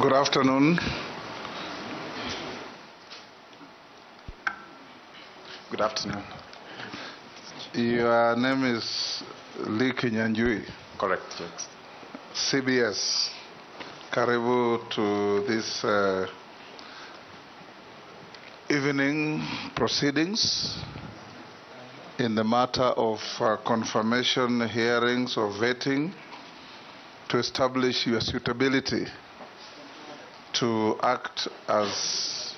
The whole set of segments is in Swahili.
Good afternoon. Good afternoon. Your name is Nominee Kinyanjui. Correct, yes. CBS. Karibu to this evening proceedings in the matter of confirmation hearings or vetting to establish your suitability to act as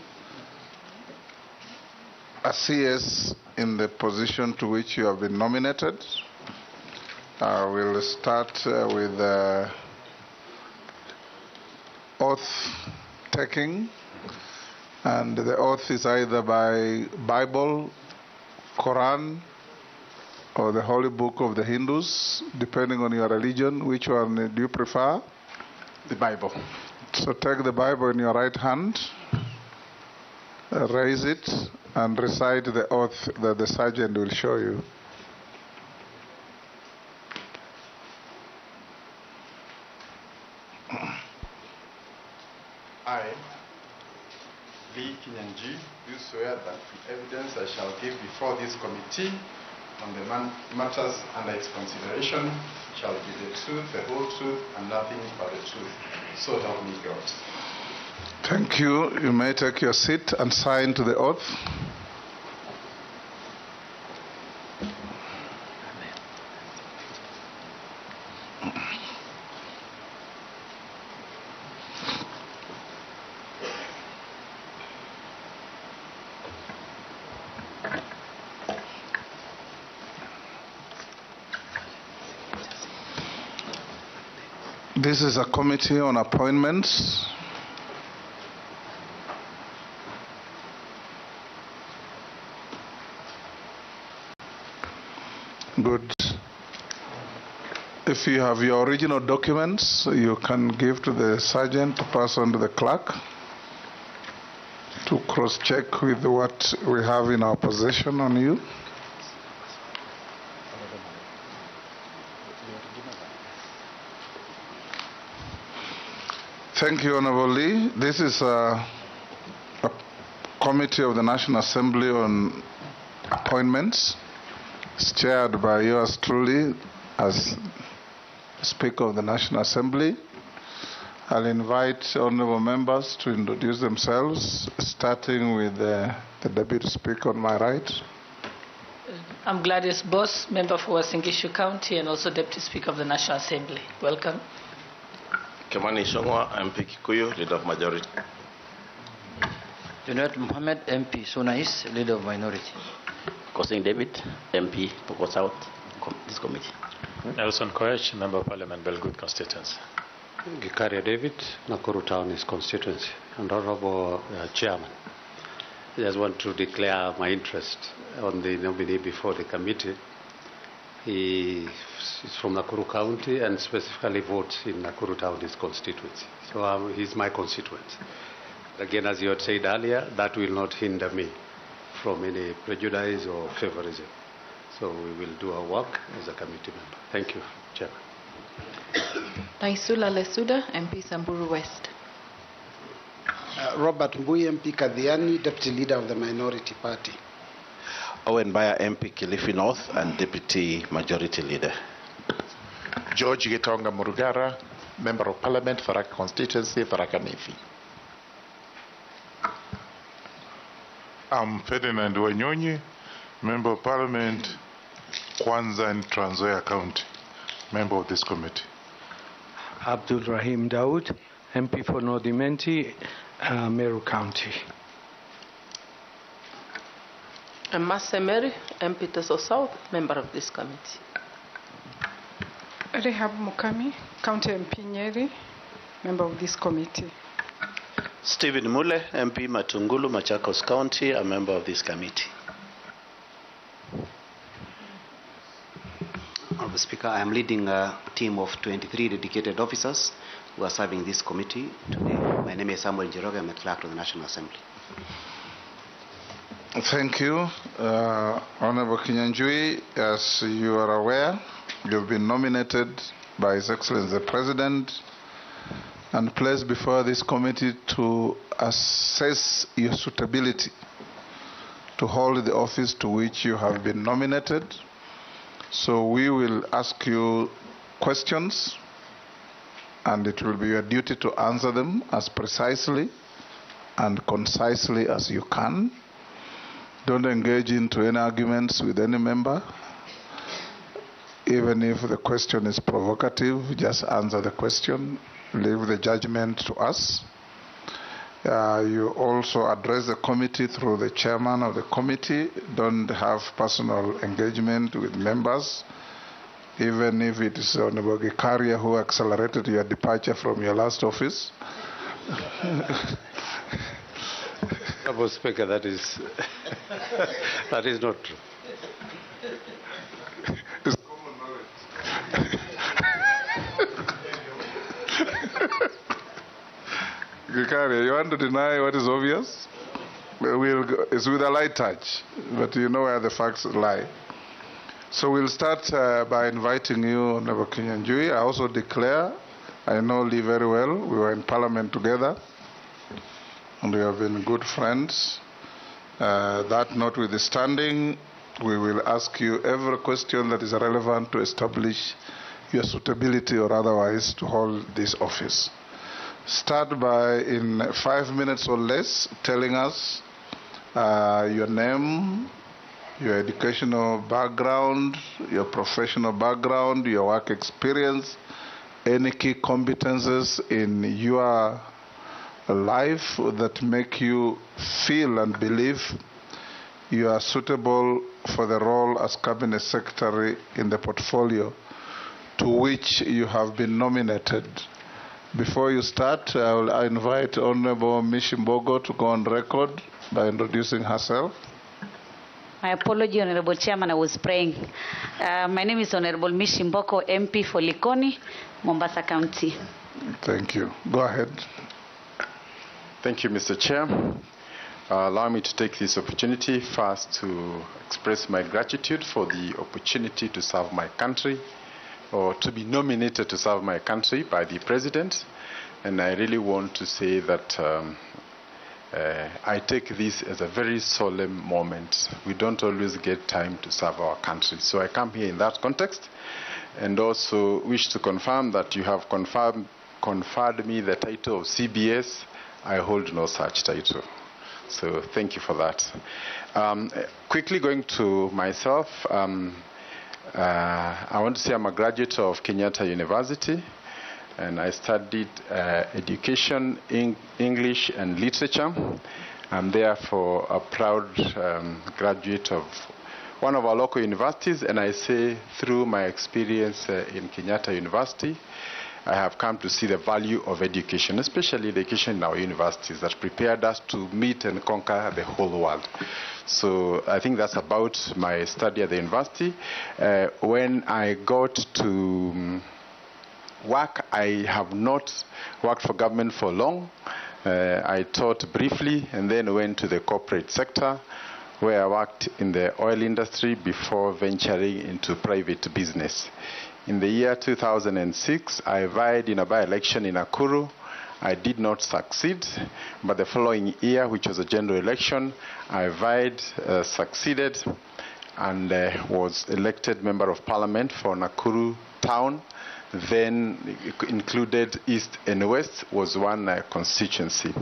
a CS in the position to which you have been nominated. We'll start with oath taking, and the oath is either by Bible, Quran, or the Holy Book of the Hindus, depending on your religion. Which one do you prefer? The Bible. So take the Bible in your right hand, raise it, and recite the oath that the sergeant will show you. I, Nominee Kinyanjui, do swear that the evidence I shall give before this committee on the matters under its consideration shall be the truth, the whole truth, and nothing but the truth. So help me God. Thank you. You may take your seat and sign to the oath. This is a committee on appointments. Good. If you have your original documents, you can give to the sergeant to pass on to the clerk to cross-check with what we have in our possession on you. Thank you, Honorable Lee. This is a committee of the National Assembly on appointments. It's chaired by yours truly as Speaker of the National Assembly. I'll invite honorable members to introduce themselves, starting with the Deputy Speaker on my right. I'm Gladys Boss, member for Wasingishu County and also Deputy Speaker of the National Assembly. Welcome. Kemani Shongwa, MP Kikuyu, Leader of Majority. Junaid Mohammed, MP Sunais, Leader of Minority. Kosing David, MP Poko South, this committee. Nelson Koech, Member of Parliament, Belgood constituency. Gikaria David, Nakuru Town is constituency. And Honorable Chairman, I just want to declare my interest on the nominee before the committee. He is from Nakuru County and specifically votes in Nakuru Town, his constituency. So he's my constituent. Again, as you had said earlier, that will not hinder me from any prejudice or favorism. So we will do our work as a committee member. Thank you, Chairman. Naisula Lesuda, MP Samburu West. Robert Mbui, MP Kadhiani, Deputy Leader of the Minority Party. Owen Baya, MP Kilifi North and Deputy Majority Leader. George Gitonga Murugara, Member of Parliament, Tharaka Constituency, Tharaka Nithi. I'm Ferdinand Wanyonyi, Member of Parliament, Kwanza and Trans Nzoia County, member of this committee. Abdul Rahim Daud, MP for North Imenti, Meru County. I'm Masemeri, MP Teso South, member of this committee. Rehab Mukami, County MP Nyeri, member of this committee. Stephen Mule, MP Matungulu, Machakos County, a member of this committee. Honorable Speaker, I am leading a team of 23 dedicated officers who are serving this committee today. My name is Samuel Njoroge. I'm a clerk of the National Assembly. Thank you. Honorable Kinyanjui, as you are aware, you've been nominated by His Excellency the President and placed before this committee to assess your suitability to hold the office to which you have been nominated. So we will ask you questions, and it will be your duty to answer them as precisely and concisely as you can. Don't engage into any arguments with any member. Even if the question is provocative, just answer the question. Leave the judgment to us. You also address the committee through the chairman of the committee. Don't have personal engagement with members, even if it is Honorable Gikaria who accelerated your departure from your last office. Honorable Speaker, that is not true. It's common knowledge. Gikaria, you want to deny what is obvious? It's with a light touch, but you know where the facts lie. So we'll start by inviting you, Honorable Kinyanjui. I also declare, I know Lee very well. We were in Parliament together, and we have been good friends. That notwithstanding, we will ask you every question that is relevant to establish your suitability or otherwise to hold this office. Start by, in 5 minutes or less, telling us your name, your educational background, your professional background, your work experience, any key competences in your life that make you feel and believe you are suitable for the role as Cabinet Secretary in the portfolio to which you have been nominated. Before you start, I invite Honorable Mishimbogo to go on record by introducing herself. My apology, Honorable Chairman, I was praying. My name is Honorable Mishimboko, MP for Likoni, Mombasa County. Thank you. Go ahead. Thank you, Mr. Chair. Allow me to take this opportunity first to express my gratitude for the opportunity to serve my country, or to be nominated to serve my country by the President. And I really want to say that I take this as a very solemn moment. We don't always get time to serve our country. So I come here in that context, and also wish to confirm that you have conferred me the title of CBS. I hold no such title. So thank you for that. Quickly going to myself, I want to say I'm a graduate of Kenyatta University, and I studied education, English and literature. I'm therefore a proud graduate of one of our local universities, and I say through my experience in Kenyatta University, I have come to see the value of education, especially education in our universities that prepared us to meet and conquer the whole world. So I think that's about my study at the university. When I got to work, I have not worked for government for long. I taught briefly and then went to the corporate sector, where I worked in the oil industry before venturing into private business. In the year 2006, I vied in a by-election in Nakuru. I did not succeed, but the following year, which was a general election, I vied, succeeded, and was elected Member of Parliament for Nakuru Town. Then included East and West was one constituency.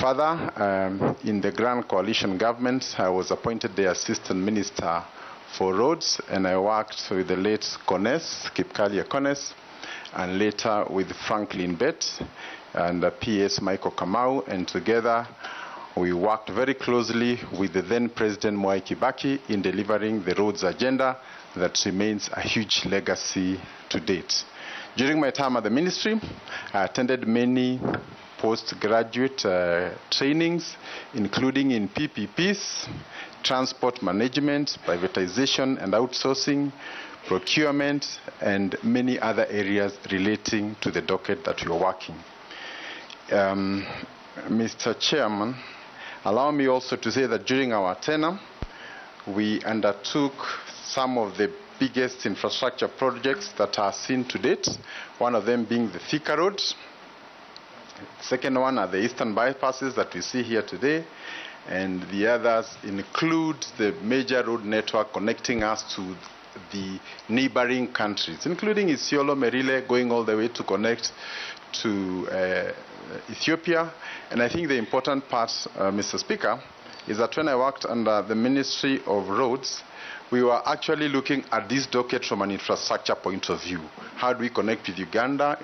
Further, in the Grand Coalition government, I was appointed the Assistant Minister for Roads, and I worked with the late Kones, Kipkalia Kones, and later with Franklin Bett and PS Michael Kamau, and together we worked very closely with the then President Mwai Kibaki in delivering the roads agenda that remains a huge legacy to date. During my time at the ministry, I attended many postgraduate trainings, including in PPPs, transport management, privatization and outsourcing, procurement, and many other areas relating to the docket that we are working. Mr. Chairman, allow me also to say that during our tenure, we undertook some of the biggest infrastructure projects that are seen to date, one of them being the Thika Road, Second one are the eastern bypasses that we see here today, and the others include the major road network connecting us to the neighboring countries, including Isiolo, Merile, going all the way to connect to Ethiopia. And I think the important part, Mr. Speaker, is that when I worked under the Ministry of Roads, we were actually looking at this docket from an infrastructure point of view. How do we connect with Uganda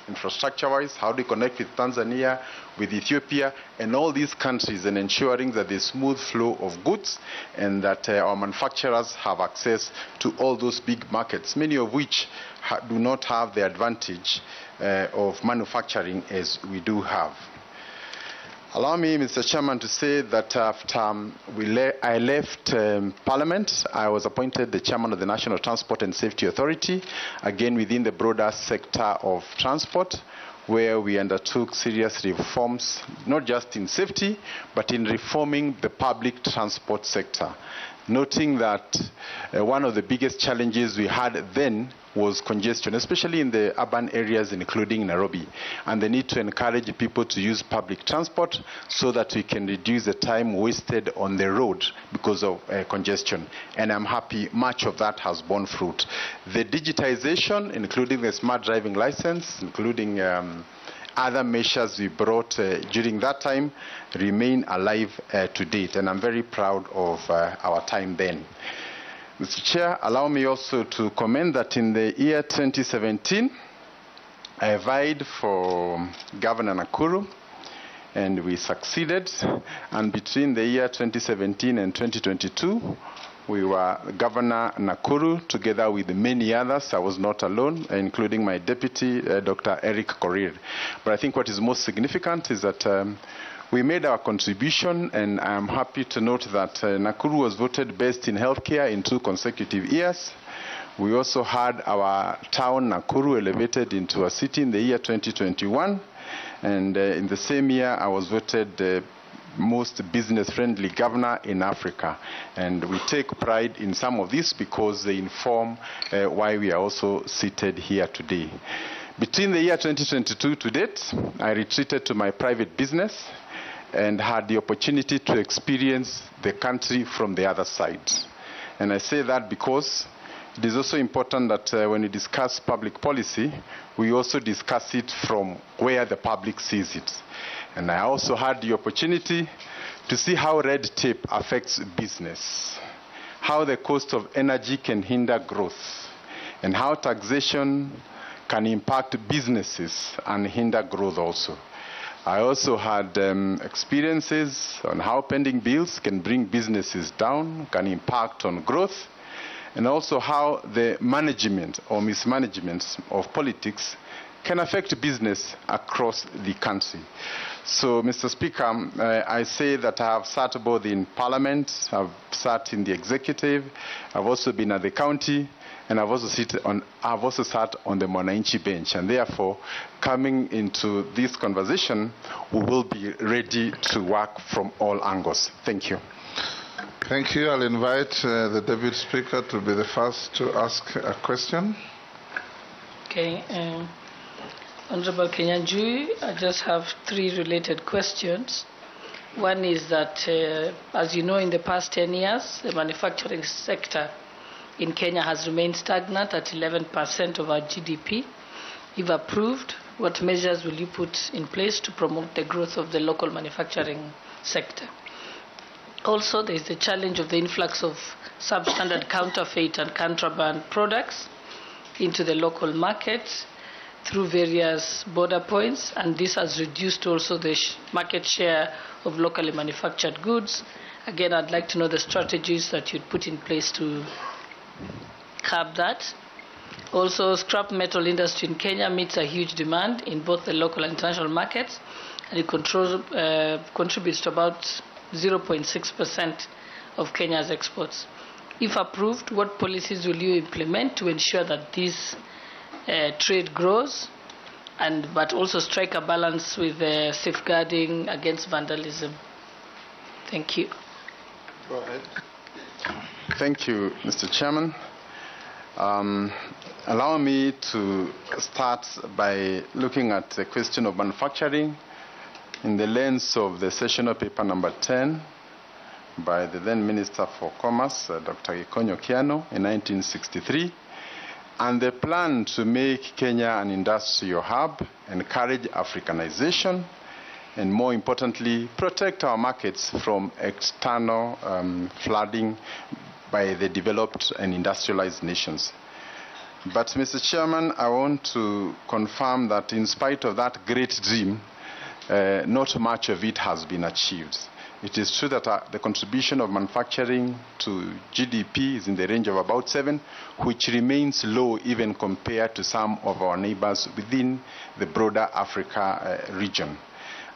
infrastructure-wise? How do we connect with Tanzania, with Ethiopia, and all these countries, and ensuring that there's smooth flow of goods and that our manufacturers have access to all those big markets, many of which do not have the advantage of manufacturing as we do have. Allow me, Mr. Chairman, to say that after I left Parliament, I was appointed the Chairman of the National Transport and Safety Authority, again within the broader sector of transport, where we undertook serious reforms, not just in safety, but in reforming the public transport sector. Noting that one of the biggest challenges we had then was congestion, especially in the urban areas, including Nairobi, and the need to encourage people to use public transport so that we can reduce the time wasted on the road because of congestion. And I'm happy much of that has borne fruit. The digitization, including the smart driving license, including other measures we brought during that time, remain alive to date, and I'm very proud of our time then. Mr. Chair, allow me also to comment that in the year 2017, I vied for Governor Nakuru, and we succeeded. And between the year 2017 and 2022, we were Governor Nakuru together with many others. I was not alone, including my deputy, Dr. Eric Korir. But I think what is most significant is that we made our contribution, and I'm happy to note that Nakuru was voted best in healthcare in 2 consecutive years. We also had our town, Nakuru, elevated into a city in the year 2021. And in the same year, I was voted the most business-friendly governor in Africa. And we take pride in some of this because they inform why we are also seated here today. Between the year 2022 to date, I retreated to my private business and had the opportunity to experience the country from the other side. And I say that because it is also important that when we discuss public policy, we also discuss it from where the public sees it. And I also had the opportunity to see how red tape affects business, how the cost of energy can hinder growth, and how taxation can impact businesses and hinder growth also. I also had experiences on how pending bills can bring businesses down, can impact on growth, and also how the management or mismanagement of politics can affect business across the country. So, Mr. Speaker, I say that I have sat both in Parliament, I've sat in the executive, I've also been at the county, and I've also sat on the Mwananchi bench. And therefore, coming into this conversation, we will be ready to work from all angles. Thank you. Thank you. I'll invite the Deputy Speaker to be the first to ask a question. Okay. Honorable Kinyanjui, I just have 3 related questions. One is that, as you know, in the past 10 years, the manufacturing sector in Kenya has remained stagnant at 11% of our GDP. If approved, what measures will you put in place to promote the growth of the local manufacturing sector? Also, there is the challenge of the influx of substandard counterfeit and contraband products into the local market through various border points, and this has reduced also the market share of locally manufactured goods. Again, I'd like to know the strategies that you'd put in place to curb that. Also, scrap metal industry in Kenya meets a huge demand in both the local and international markets, and it contributes to about 0.6% of Kenya's exports. If approved, what policies will you implement to ensure that this trade grows, but also strike a balance with safeguarding against vandalism? Thank you. Go ahead. Thank you, Mr. Chairman. Allow me to start by looking at the question of manufacturing in the lens of the sessional paper number 10 by the then Minister for Commerce, Dr. Gikonyo Kiano, in 1963, and the plan to make Kenya an industrial hub, encourage Africanization, and more importantly, protect our markets from external flooding by the developed and industrialized nations. But, Mr. Chairman, I want to confirm that in spite of that great dream, not much of it has been achieved. It is true that the contribution of manufacturing to GDP is in the range of about 7, which remains low even compared to some of our neighbors within the broader Africa region.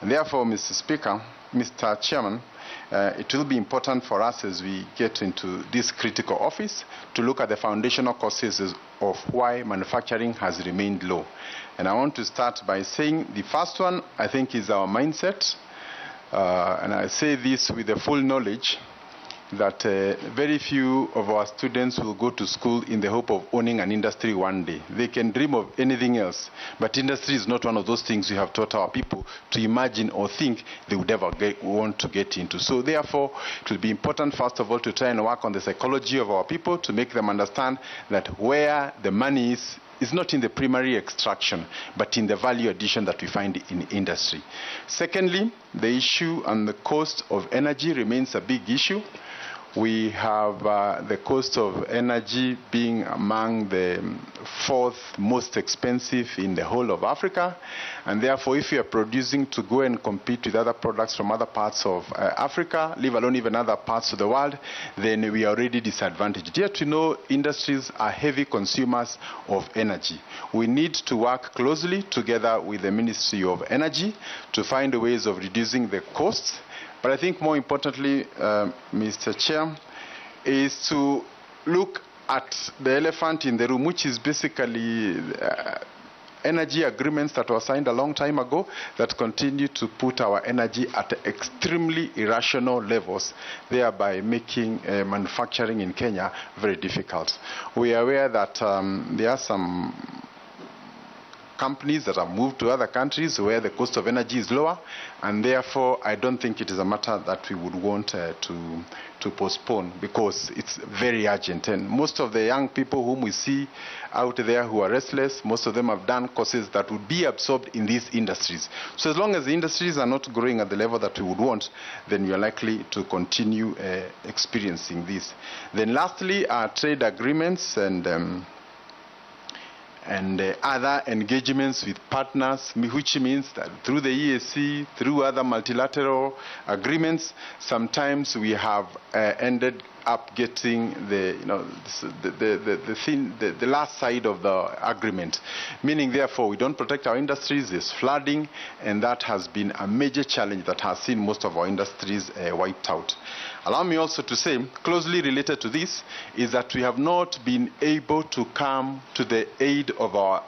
And therefore, Mr. Chairman, it will be important for us as we get into this critical office to look at the foundational causes of why manufacturing has remained low. And I want to start by saying the first one, I think, is our mindset. And I say this with the full knowledge that very few of our students will go to school in the hope of owning an industry one day. They can dream of anything else, but industry is not one of those things we have taught our people to imagine or think they would ever want to get into. So therefore, it will be important, first of all, to try and work on the psychology of our people to make them understand that where the money is not in the primary extraction, but in the value addition that we find in industry. Secondly, the issue and the cost of energy remains a big issue. We have the cost of energy being among the 4th most expensive in the whole of Africa. And therefore, if you are producing to go and compete with other products from other parts of Africa, leave alone even other parts of the world, then we are already disadvantaged. Yet we know industries are heavy consumers of energy. We need to work closely together with the Ministry of Energy to find ways of reducing the costs. But I think more importantly, Mr. Chair, is to look at the elephant in the room, which is basically energy agreements that were signed a long time ago that continue to put our energy at extremely irrational levels, thereby making manufacturing in Kenya very difficult. We are aware that there are some companies that have moved to other countries where the cost of energy is lower, and therefore I don't think it is a matter that we would want to postpone, because it's very urgent. And most of the young people whom we see out there who are restless, most of them have done courses that would be absorbed in these industries. So as long as the industries are not growing at the level that we would want, then we are likely to continue experiencing this. Then lastly, our trade agreements and other engagements with partners, which means that through the EAC, through other multilateral agreements, sometimes we have ended up getting the last side of the agreement, meaning therefore we don't protect our industries. There's flooding, and that has been a major challenge that has seen most of our industries wiped out. Allow me also to say, closely related to this, is that we have not been able to come to the aid of our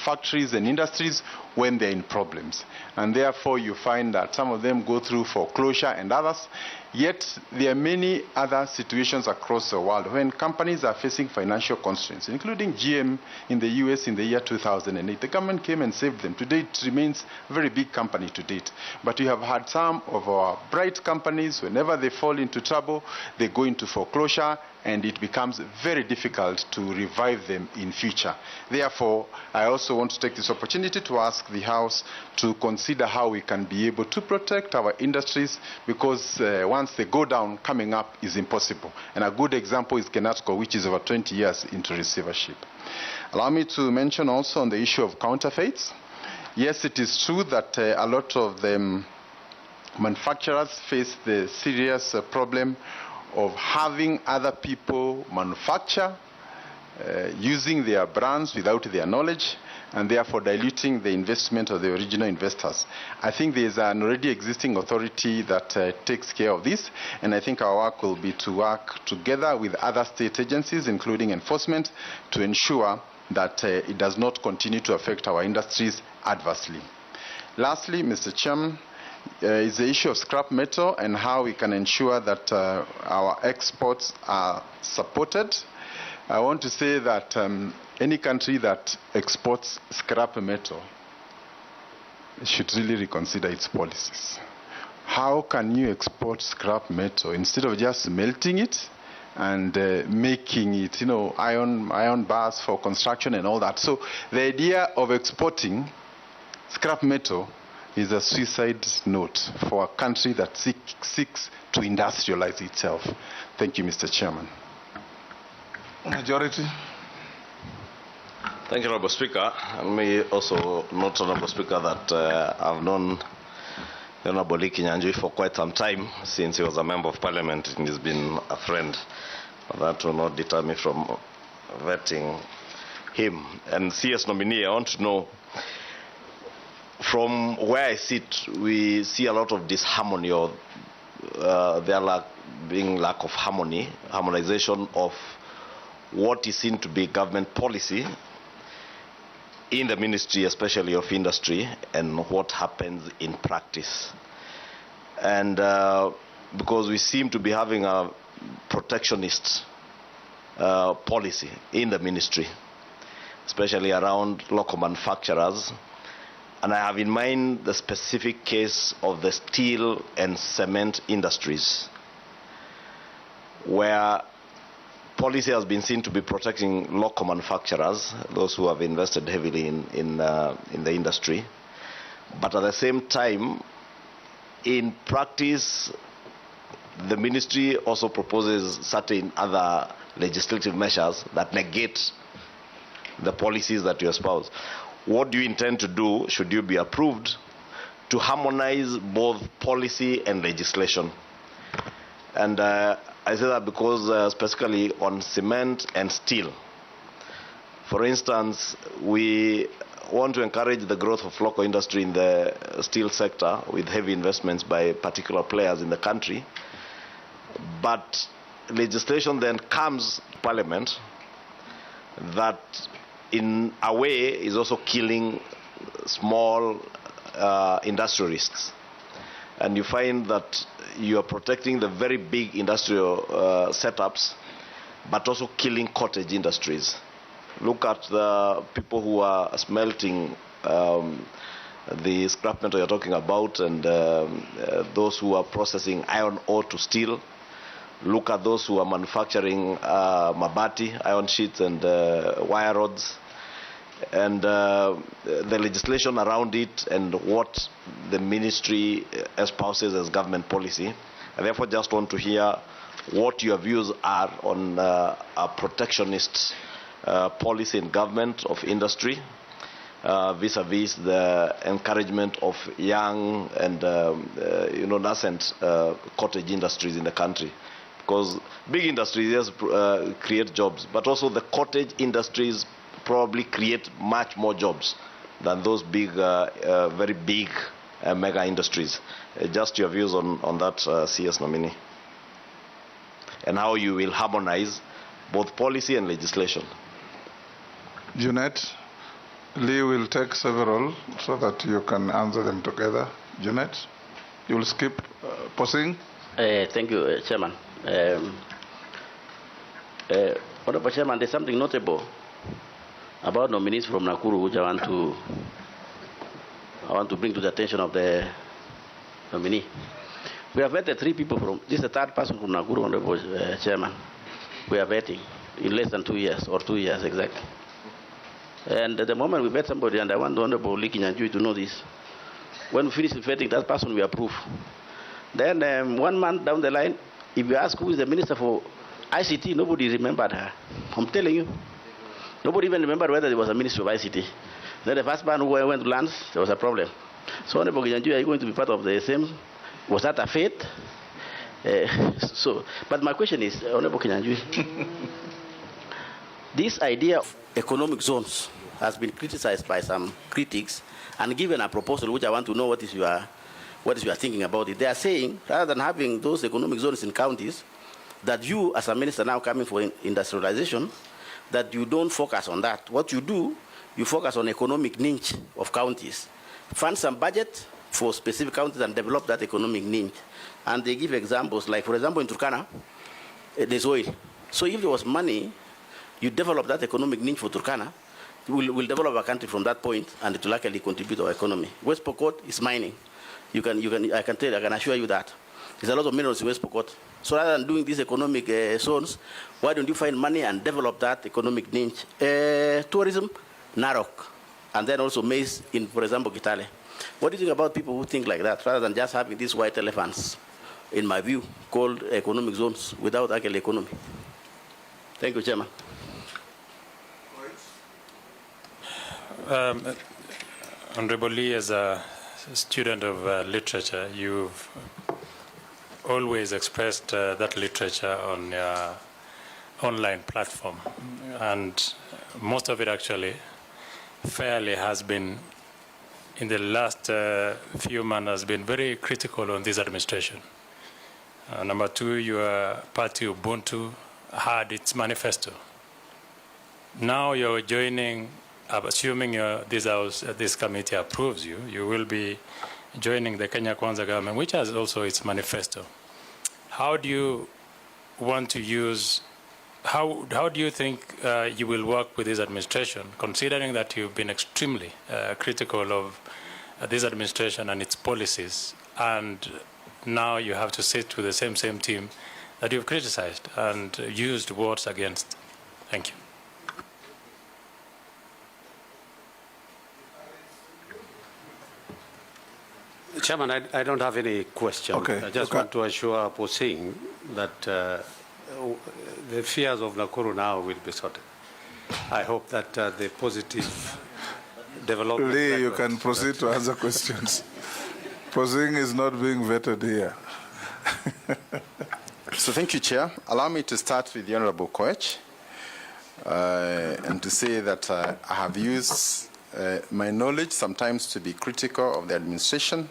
factories and industries when they're in problems. And therefore, you find that some of them go through foreclosure and others. Yet, there are many other situations across the world when companies are facing financial constraints, including GM in the US in the year 2008. The government came and saved them. Today, it remains a very big company to date. But you have had some of our bright companies, whenever they fall into trouble, they go into foreclosure, and it becomes very difficult to revive them in future. Therefore, I also want to take this opportunity to ask the House to consider how we can be able to protect our industries, because once they go down, coming up is impossible. And a good example is Kenatco, which is over 20 years into receivership. Allow me to mention also on the issue of counterfeits. Yes, it is true that a lot of the manufacturers face the serious problem of having other people manufacture using their brands without their knowledge, and therefore diluting the investment of the original investors. I think there is an already existing authority that takes care of this, and I think our work will be to work together with other state agencies, including enforcement, to ensure that it does not continue to affect our industries adversely. Lastly, Mr. Chairman, is the issue of scrap metal and how we can ensure that our exports are supported. I want to say that any country that exports scrap metal should really reconsider its policies. How can you export scrap metal instead of just melting it and making it, iron bars for construction and all that? So the idea of exporting scrap metal is a suicide note for a country that seeks to industrialize itself. Thank you, Mr. Chairman. Majority. Thank you, Honorable Speaker. And me also note, Honorable Speaker, that I've known the Honorable Kinyanjui for quite some time, since he was a member of Parliament, and he's been a friend. But that will not deter me from vetting him. And CS nominee, I want to know, from where I sit, we see a lot of disharmony, or there being lack of harmonization of what is seen to be government policy in the Ministry, especially of Industry, and what happens in practice. And because we seem to be having a protectionist policy in the Ministry, especially around local manufacturers. And I have in mind the specific case of the steel and cement industries, where policy has been seen to be protecting local manufacturers, those who have invested heavily in the industry. But at the same time, in practice, the ministry also proposes certain other legislative measures that negate the policies that you espouse. What do you intend to do, should you be approved, to harmonize both policy and legislation? And I say that because specifically on cement and steel. For instance, we want to encourage the growth of local industry in the steel sector with heavy investments by particular players in the country. But legislation then comes to Parliament that in a way is also killing small industrialists. And you find that you are protecting the very big industrial setups, but also killing cottage industries. Look at the people who are smelting the scrap metal you're talking about, and those who are processing iron ore to steel. Look at those who are manufacturing mabati, iron sheets, and wire rods. And the legislation around it, and what the ministry espouses as government policy. I therefore just want to hear what your views are on a protectionist policy in government of industry vis-a-vis the encouragement of young and nascent cottage industries in the country. Because big industries, yes, create jobs, but also the cottage industries probably create much more jobs than those big, very big mega industries. Just your views on that, CS nominee, and how you will harmonize both policy and legislation. Jeanette, Lee will take several so that you can answer them together. Jeanette, you will skip pausing. Thank you, Chairman. Honorable Chairman, there's something notable about nominees from Nakuru, which I want to bring to the attention of the nominee. We have vetted 3 people from, this is the 3rd person from Nakuru, Honorable Chairman. We are vetting in less than 2 years, or 2 years exactly. And at the moment we vet somebody, and I want the Honorable Kinyanjui to know this, when we finish vetting that person, we approve. Then 1 month down the line, if you ask who is the Minister for ICT, nobody remembered her. I'm telling you. Nobody even remembered whether there was a Ministry of ICT. Then the first man who went to lands, there was a problem. So, Honorable Kinyanjui, are you going to be part of the same? Was that a fate? But my question is, Honorable Kinyanjui, this idea of economic zones has been criticized by some critics and given a proposal, which I want to know what is your thinking about it. They are saying, rather than having those economic zones in counties, that you, as a minister now coming for industrialization, that you don't focus on that. What you do, you focus on economic niche of counties. Fund some budget for specific counties and develop that economic niche. And they give examples, like, for example, in Turkana, there's oil. So if there was money You develop that economic niche for Turkana, we'll develop our country from that point, and it will actually contribute to our economy. West Pokot is mining. I can assure you that. There's a lot of minerals in West Pokot. So rather than doing these economic zones, why don't you find money and develop that economic niche? Tourism, Narok, and then also maize in, for example, Kitale. What do you think about people who think like that, rather than just having these white elephants, in my view, called economic zones without actual economy? Thank you, Chairman. Honorable Lee, as a student of literature, you've always expressed that literature on your online platform, and most of it actually fairly has been, in the last few months, has been very critical on this administration. Number two, your party Ubuntu had its manifesto. Now you're joining, assuming this committee approves you, you will be joining the Kenya Kwanza government, which has also its manifesto. How do you want to use, how do you think you will work with this administration, considering that you've been extremely critical of this administration and its policies, and now you have to sit with the same team that you've criticized and used words against? Thank you. Chairman, I don't have any question. Okay. I just want to assure Posing that the fears of Nakuru now will be sorted. I hope that the positive development... Lee, you can proceed to answer questions. Posing is not being vetted here. So thank you, Chair. Allow me to start with the Honorable Koech and to say that I have used my knowledge sometimes to be critical of the administration,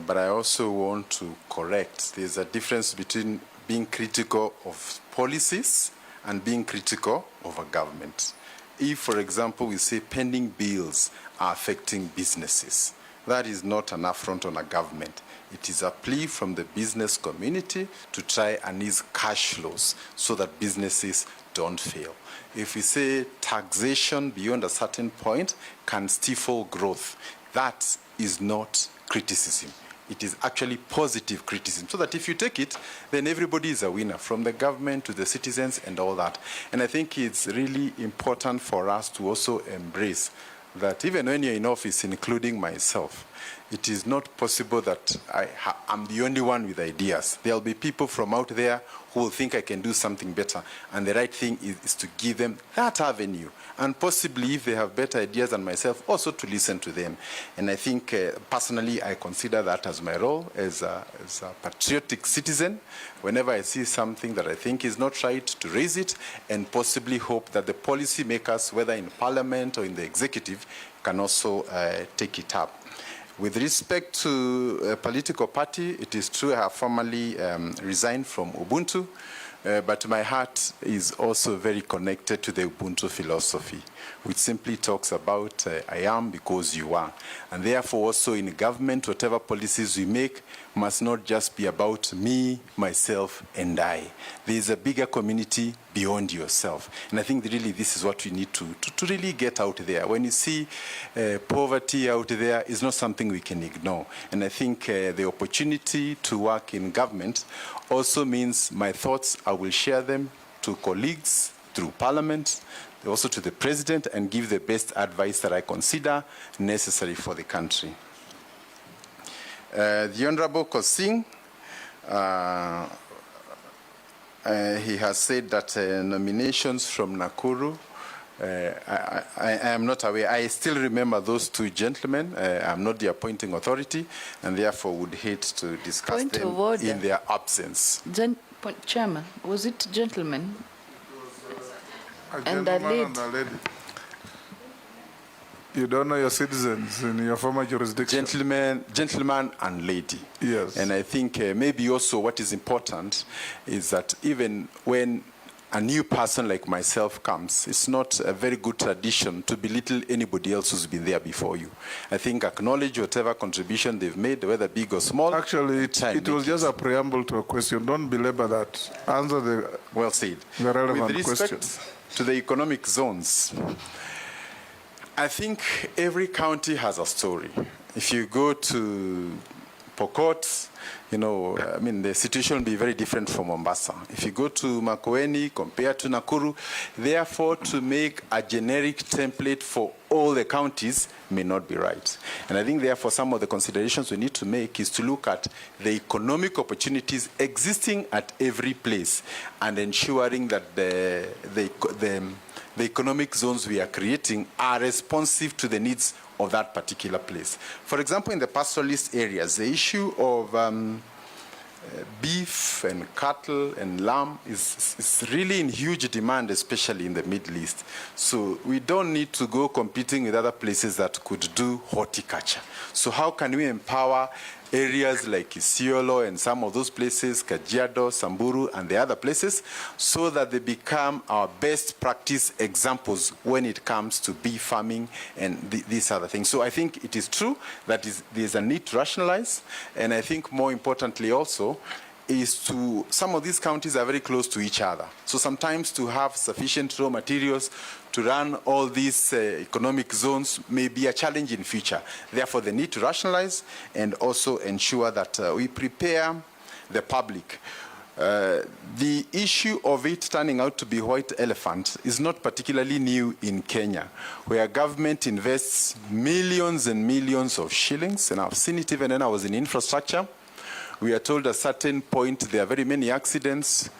but I also want to correct. There's a difference between being critical of policies and being critical of a government. If, for example, we say pending bills are affecting businesses, that is not an affront on a government. It is a plea from the business community to try and ease cash flows so that businesses don't fail. If we say taxation beyond a certain point can stifle growth, that is not criticism. It is actually positive criticism, so that if you take it, then everybody is a winner, from the government to the citizens and all that. And I think it's really important for us to also embrace that even when you're in office, including myself, it is not possible that I'm the only one with ideas. There'll be people from out there who will think I can do something better. And the right thing is to give them that avenue. And possibly, if they have better ideas than myself, also to listen to them. And I think, personally, I consider that as my role as a patriotic citizen. Whenever I see something that I think is not right, to raise it, and possibly hope that the policy makers, whether in Parliament or in the executive, can also take it up. With respect to a political party, it is true I have formally resigned from Ubuntu, but my heart is also very connected to the Ubuntu philosophy, which simply talks about I am because you are. And therefore also in government, whatever policies we make must not just be about me, myself, and I. There is a bigger community beyond yourself. And I think really this is what we need to really get out there. When you see poverty out there, it's not something we can ignore. And I think the opportunity to work in government also means my thoughts, I will share them to colleagues through Parliament, also to the President, and give the best advice that I consider necessary for the country. The Honorable Kosing, he has said that nominations from Nakuru, I am not aware. I still remember those two gentlemen. I'm not the appointing authority, and therefore would hate to discuss Point them of order. in their absence. Chairman, was it gentlemen? A gentleman and a lady. You don't know your citizens in your former jurisdiction. Gentleman and lady. Yes. And I think maybe also what is important is that even when a new person like myself comes, it's not a very good tradition to belittle anybody else who's been there before you. I think acknowledge whatever contribution they've made, whether big or small. Actually, it was just a preamble to a question. Don't belabor that. Answer the well said. The relevant With respect question. to the economic zones, I think every county has a story. If you go to Pokot, you know, I mean, the situation will be very different from Mombasa. If you go to Makueni compared to Nakuru, therefore, to make a generic template for all the counties may not be right. And I think, therefore, some of the considerations we need to make is to look at the economic opportunities existing at every place and ensuring that the economic zones we are creating are responsive to the needs of that particular place. For example, in the pastoralist areas, the issue of beef and cattle and lamb is really in huge demand, especially in the Middle East. So we don't need to go competing with other places that could do horticulture. So how can we empower areas like Isiolo and some of those places, Kajiado, Samburu, and the other places, so that they become our best practice examples when it comes to bee farming and these other things. So I think it is true that there's a need to rationalize, and I think more importantly also, is to, some of these counties are very close to each other. So sometimes to have sufficient raw materials to run all these economic zones may be a challenge in future. Therefore, the need to rationalize and also ensure that we prepare the public. The issue of it turning out to be white elephant is not particularly new in Kenya, where government invests millions and millions of shillings, and I've seen it even when I was in infrastructure. We are told at a certain point there are very many accidents.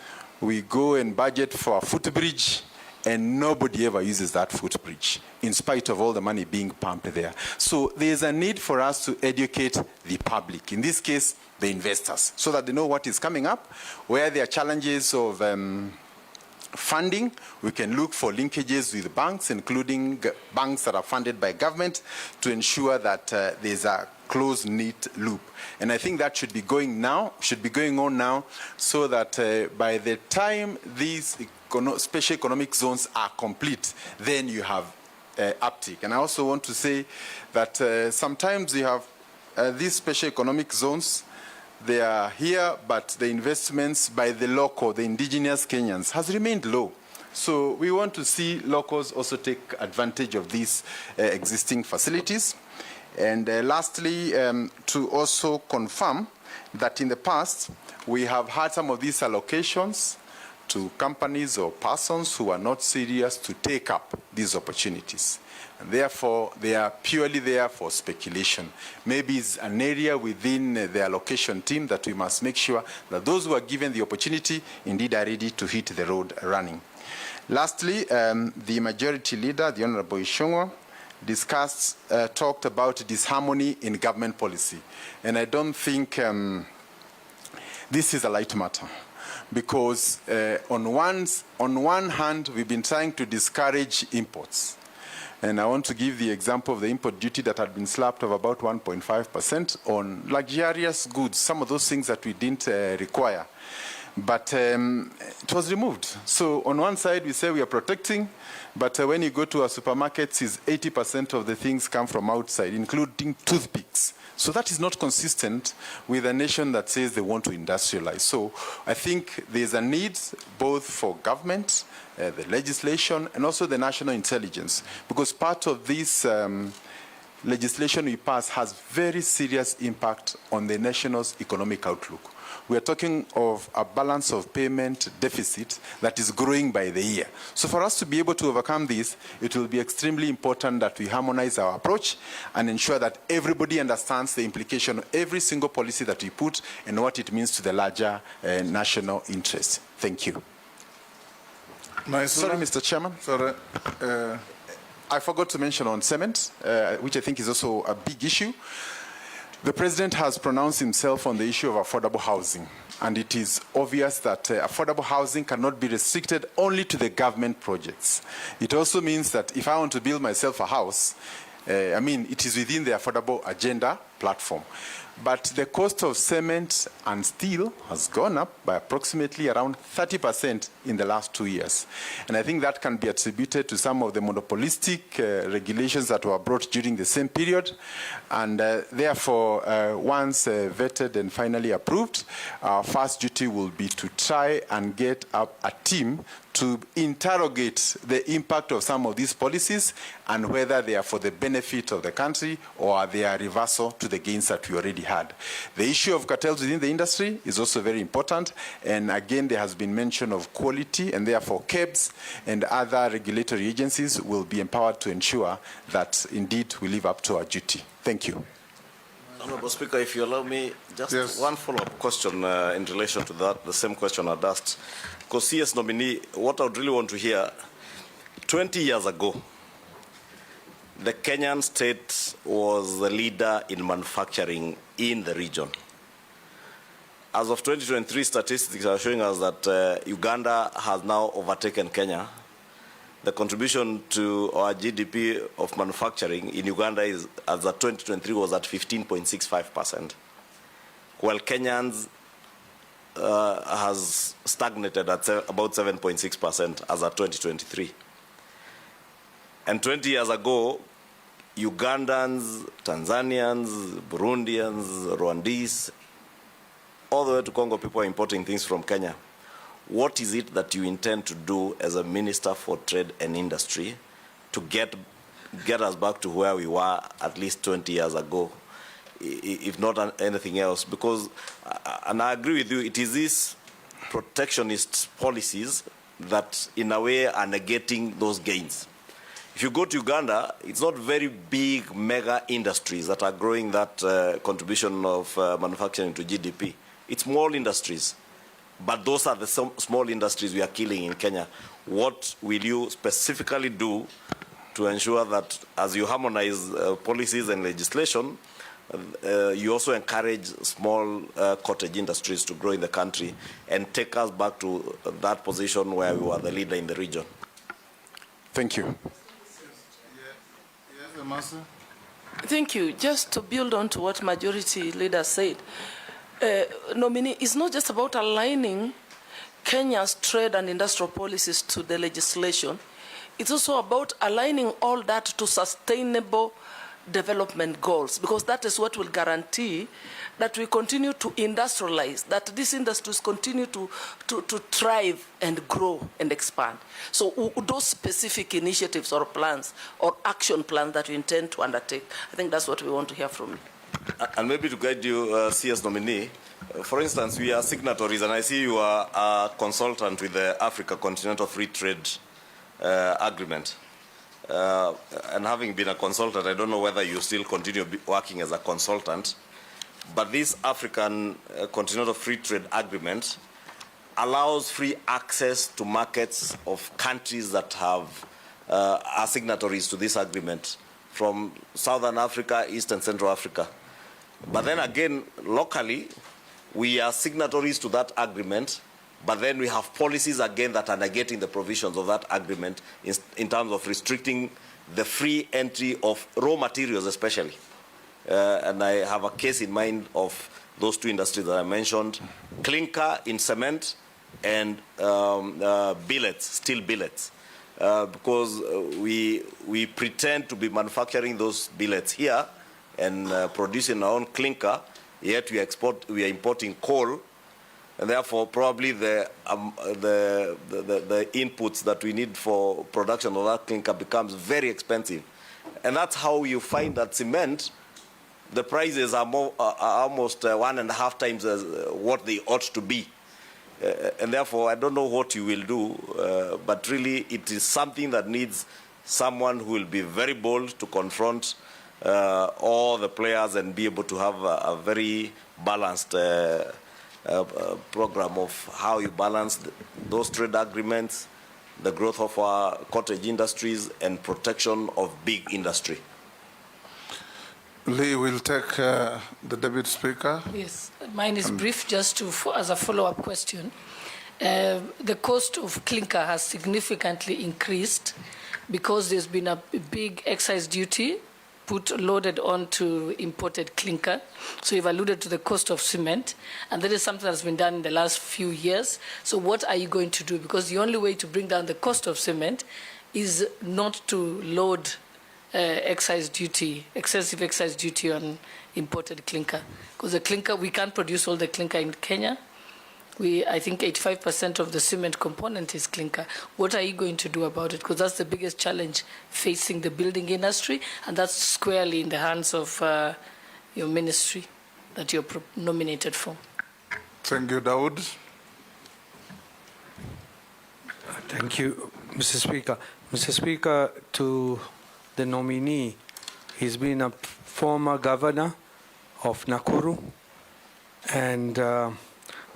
We go and budget for a footbridge, and nobody ever uses that footbridge, in spite of all the money being pumped there. So there's a need for us to educate the public, in this case, the investors, so that they know what is coming up, where there are challenges of funding. We can look for linkages with banks, including banks that are funded by government, to ensure that there's a close-knit loop. And I think that should be going on now, so that by the time these special economic zones are complete, then you have uptick. And I also want to say that sometimes you have these special economic zones, they are here, but the investments by the local, the indigenous Kenyans, has remained low. So we want to see locals also take advantage of these existing facilities. And lastly, to also confirm that in the past, we have had some of these allocations to companies or persons who are not serious to take up these opportunities. And therefore, they are purely there for speculation. Maybe it's an area within the allocation team that we must make sure that those who are given the opportunity indeed are ready to hit the road running. Lastly, the majority leader, the Honorable Ishungwa, talked about disharmony in government policy. And I don't think this is a light matter, because on one hand, we've been trying to discourage imports. And I want to give the example of the import duty that had been slapped of about 1.5% on luxurious goods, some of those things that we didn't require. But it was removed. So on one side, we say we are protecting, but when you go to our supermarkets, 80% of the things come from outside, including toothpicks. So that is not consistent with a nation that says they want to industrialize. So I think there's a need both for government, the legislation, and also the national intelligence, because part of this legislation we pass has very serious impact on the nation's economic outlook. We are talking of a balance of payment deficit that is growing by the year. So for us to be able to overcome this, it will be extremely important that we harmonize our approach and ensure that everybody understands the implication of every single policy that we put and what it means to the larger national interest. Thank you. Sorry, Mr. Chairman. Sorry. I forgot to mention on cement, which I think is also a big issue. The President has pronounced himself on the issue of affordable housing, and it is obvious that affordable housing cannot be restricted only to the government projects. It also means that if I want to build myself a house, it is within the affordable agenda platform. But the cost of cement and steel has gone up by approximately around 30% in the last 2 years. And I think that can be attributed to some of the monopolistic regulations that were brought during the same period. And therefore, once vetted and finally approved, our first duty will be to try and get up a team to interrogate the impact of some of these policies and whether they are for the benefit of the country or they are reversal to the gains that we already had. The issue of cartels within the industry is also very important, and again there has been mention of quality, and therefore KEBS and other regulatory agencies will be empowered to ensure that indeed we live up to our duty. Thank you. Honorable Speaker, if you allow me, just one follow-up question in relation to that, the same question I'd asked. Because CS nominee, what I would really want to hear, 20 years ago, the Kenyan state was the leader in manufacturing in the region. As of 2023, statistics are showing us that Uganda has now overtaken Kenya. The contribution to our GDP of manufacturing in Uganda is, as of 2023, was at 15.65%, while Kenyans has stagnated at about 7.6% as of 2023. And 20 years ago, Ugandans, Tanzanians, Burundians, Rwandese, all the way to Congo, people are importing things from Kenya. What is it that you intend to do as a Minister for Trade and Industry to get us back to where we were at least 20 years ago, if not anything else? Because, and I agree with you, it is these protectionist policies that in a way are negating those gains. If you go to Uganda, it's not very big mega industries that are growing that contribution of manufacturing to GDP. It's small industries. But those are the small industries we are killing in Kenya. What will you specifically do to ensure that as you harmonize policies and legislation, you also encourage small cottage industries to grow in the country and take us back to that position where we were the leader in the region? Thank you. Thank you. Just to build on to what Majority Leader said, nominee, it's not just about aligning Kenya's trade and industrial policies to the legislation. It's also about aligning all that to sustainable development goals, because that is what will guarantee that we continue to industrialize, that these industries continue to thrive and grow and expand. So those specific initiatives or plans or action plans that we intend to undertake, I think that's what we want to hear from you. And maybe to guide you, CS nominee, for instance, we are signatories, and I see you are a consultant with the Africa Continental Free Trade Agreement. And having been a consultant, I don't know whether you still continue working as a consultant, but this African Continental Free Trade Agreement allows free access to markets of countries that have are signatories to this agreement, from Southern Africa, East and Central Africa. But then again, locally, we are signatories to that agreement, but then we have policies again that are negating the provisions of that agreement in terms of restricting the free entry of raw materials especially. And I have a case in mind of those two industries that I mentioned, clinker in cement and billets, steel billets. Because we pretend to be manufacturing those billets here and producing our own clinker, yet we are importing coal, and therefore probably the inputs that we need for production of that clinker becomes very expensive. And that's how you find that cement, the prices are almost 1.5 times as what they ought to be. And therefore, I don't know what you will do, but really it is something that needs someone who will be very bold to confront all the players and be able to have a very balanced program of how you balance those trade agreements, the growth of our cottage industries, and protection of big industry. Lee will take the Deputy Speaker. Yes, mine is brief, just as a follow-up question. The cost of clinker has significantly increased because there's been a big excise duty loaded onto imported clinker. So you've alluded to the cost of cement, and that is something that's been done in the last few years. So what are you going to do? Because the only way to bring down the cost of cement is not to load excessive excise duty on imported clinker. Because the clinker, we can't produce all the clinker in Kenya. I think 85% of the cement component is clinker. What are you going to do about it? Because that's the biggest challenge facing the building industry, and that's squarely in the hands of your ministry that you're nominated for. Thank you, Daud. Thank you, Mr. Speaker. Mr. Speaker, to the nominee, he's been a former governor of Nakuru, and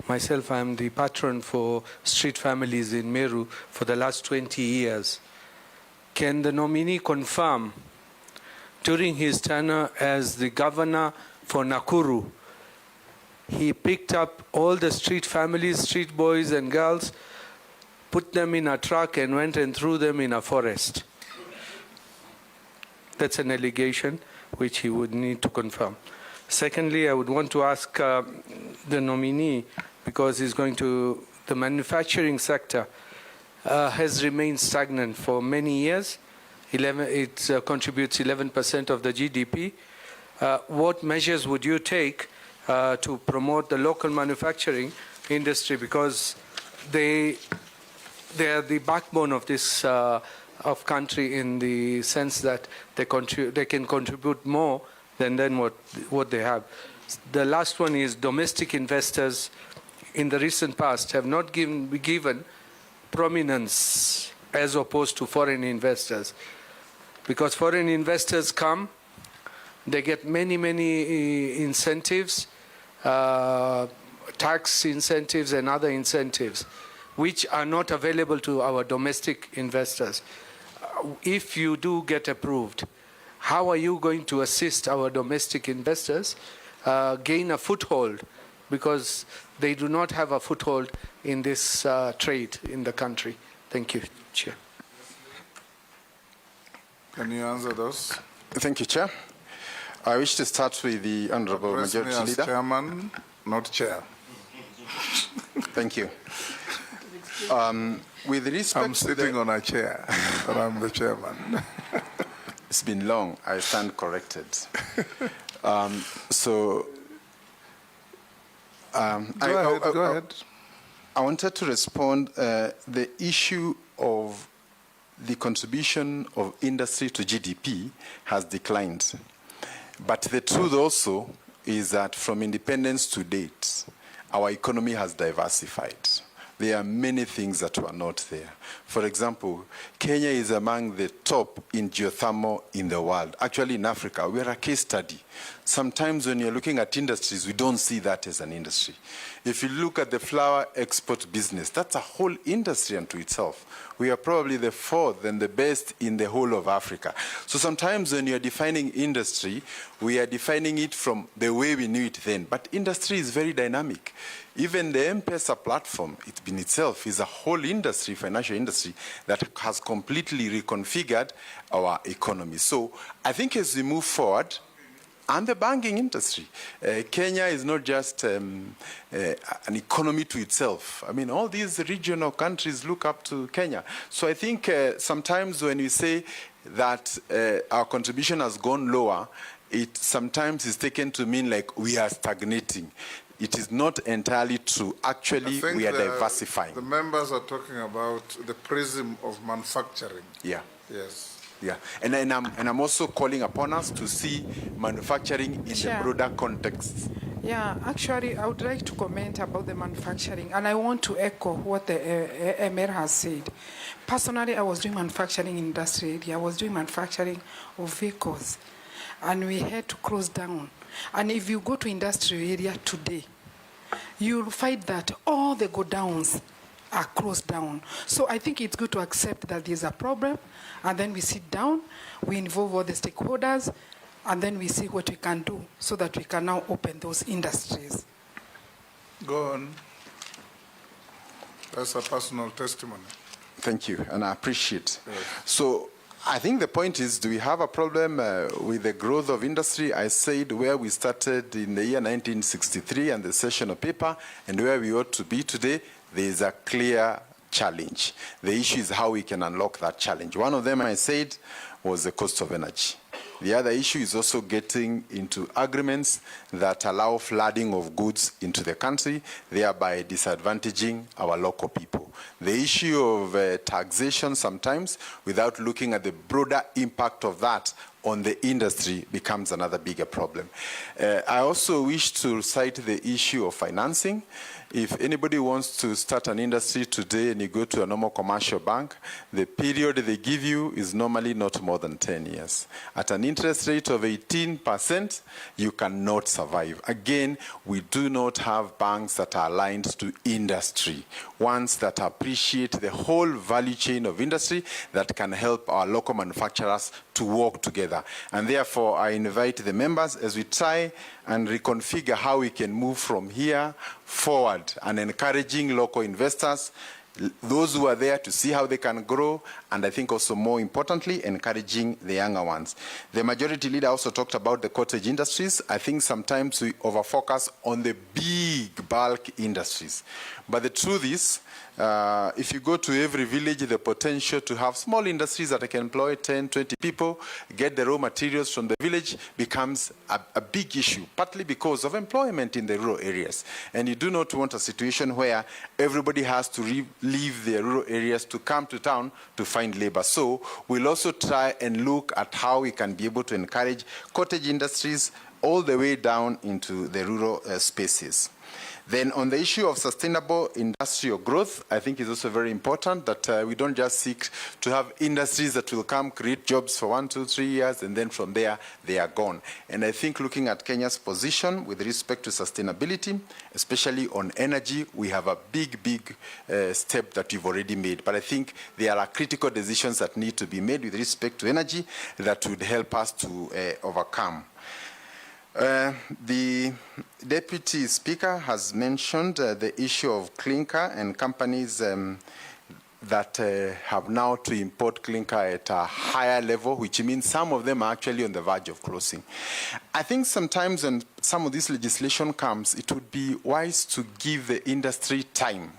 myself, I'm the patron for street families in Meru for the last 20 years. Can the nominee confirm, during his tenure as the governor for Nakuru, he picked up all the street families, street boys and girls, put them in a truck and went and threw them in a forest? That's an allegation which he would need to confirm. Secondly, I would want to ask the nominee, because he's going to, the manufacturing sector has remained stagnant for many years. It contributes 11% of the GDP. What measures would you take to promote the local manufacturing industry? Because they are the backbone of this of country, in the sense that they can contribute more than what they have. The last one is domestic investors in the recent past have not been given prominence as opposed to foreign investors. Because foreign investors come, they get many incentives, tax incentives and other incentives, which are not available to our domestic investors. If you do get approved, how are you going to assist our domestic investors gain a foothold? Because they do not have a foothold in this trade in the country. Thank you, Chair. Can you answer those? Thank you, Chair. I wish to start with the Honorable Majority as Leader. Chairman, not Chair. Thank you. With respect I'm sitting on a chair, but I'm the chairman. It's been long. I stand corrected. Go ahead. I wanted to respond the issue of the contribution of industry to GDP has declined. But the truth also is that from independence to date, our economy has diversified. There are many things that were not there. For example, Kenya is among the top in geothermal in the world. Actually, in Africa, we are a case study. Sometimes when you're looking at industries, we don't see that as an industry. If you look at the flower export business, that's a whole industry unto itself. We are probably the fourth and the best in the whole of Africa. So sometimes when you're defining industry, we are defining it from the way we knew it then. But industry is very dynamic. Even the M-Pesa platform, it in itself is a whole industry, financial industry, that has completely reconfigured our economy. So I think as we move forward, and the banking industry, Kenya is not just an economy to itself. I mean, all these regional countries look up to Kenya. So I think sometimes when we say that our contribution has gone lower, it sometimes is taken to mean like we are stagnating. It is not entirely true. Actually, we are diversifying. The members are talking about the prism of manufacturing. Yeah. Yes. Yeah, and I'm also calling upon us to see manufacturing in the broader context. Yeah, actually, I would like to comment about the manufacturing, and I want to echo what the Emir has said. Personally, I was doing manufacturing industry. I was doing manufacturing of vehicles, and we had to close down. And if you go to industrial area today, you'll find that all the godowns are closed down. So I think it's good to accept that there's a problem, and then we sit down, we involve all the stakeholders, and then we see what we can do so that we can now open those industries. Go on. That's a personal testimony. Thank you, and I appreciate. Yes. So I think the point is, do we have a problem with the growth of industry? I said where we started in the year 1963 and the session of paper and where we ought to be today, there is a clear challenge. The issue is how we can unlock that challenge. One of them, I said, was the cost of energy. The other issue is also getting into agreements that allow flooding of goods into the country, thereby disadvantaging our local people. The issue of taxation sometimes, without looking at the broader impact of that on the industry, becomes another bigger problem. I also wish to cite the issue of financing. If anybody wants to start an industry today and you go to a normal commercial bank, the period they give you is normally not more than 10 years. At an interest rate of 18%, you cannot survive. Again, we do not have banks that are aligned to industry, ones that appreciate the whole value chain of industry that can help our local manufacturers to work together. And therefore, I invite the members as we try and reconfigure how we can move from here forward and encouraging local investors, those who are there to see how they can grow, and I think also more importantly, encouraging the younger ones. The majority leader also talked about the cottage industries. I think sometimes we overfocus on the big bulk industries. But the truth is, if you go to every village, the potential to have small industries that can employ 10, 20 people, get the raw materials from the village becomes a big issue, partly because of employment in the rural areas. And you do not want a situation where everybody has to leave their rural areas to come to town to find labor. So we'll also try and look at how we can be able to encourage cottage industries all the way down into the rural spaces. Then on the issue of sustainable industrial growth, I think it's also very important that we don't just seek to have industries that will come, create jobs for 1, 2, 3 years, and then from there, they are gone. And I think looking at Kenya's position with respect to sustainability, especially on energy, we have a big step that we've already made. But I think there are critical decisions that need to be made with respect to energy that would help us to overcome. The Deputy Speaker has mentioned the issue of clinker and companies that have now to import clinker at a higher level, which means some of them are actually on the verge of closing. I think sometimes when some of this legislation comes, it would be wise to give the industry time,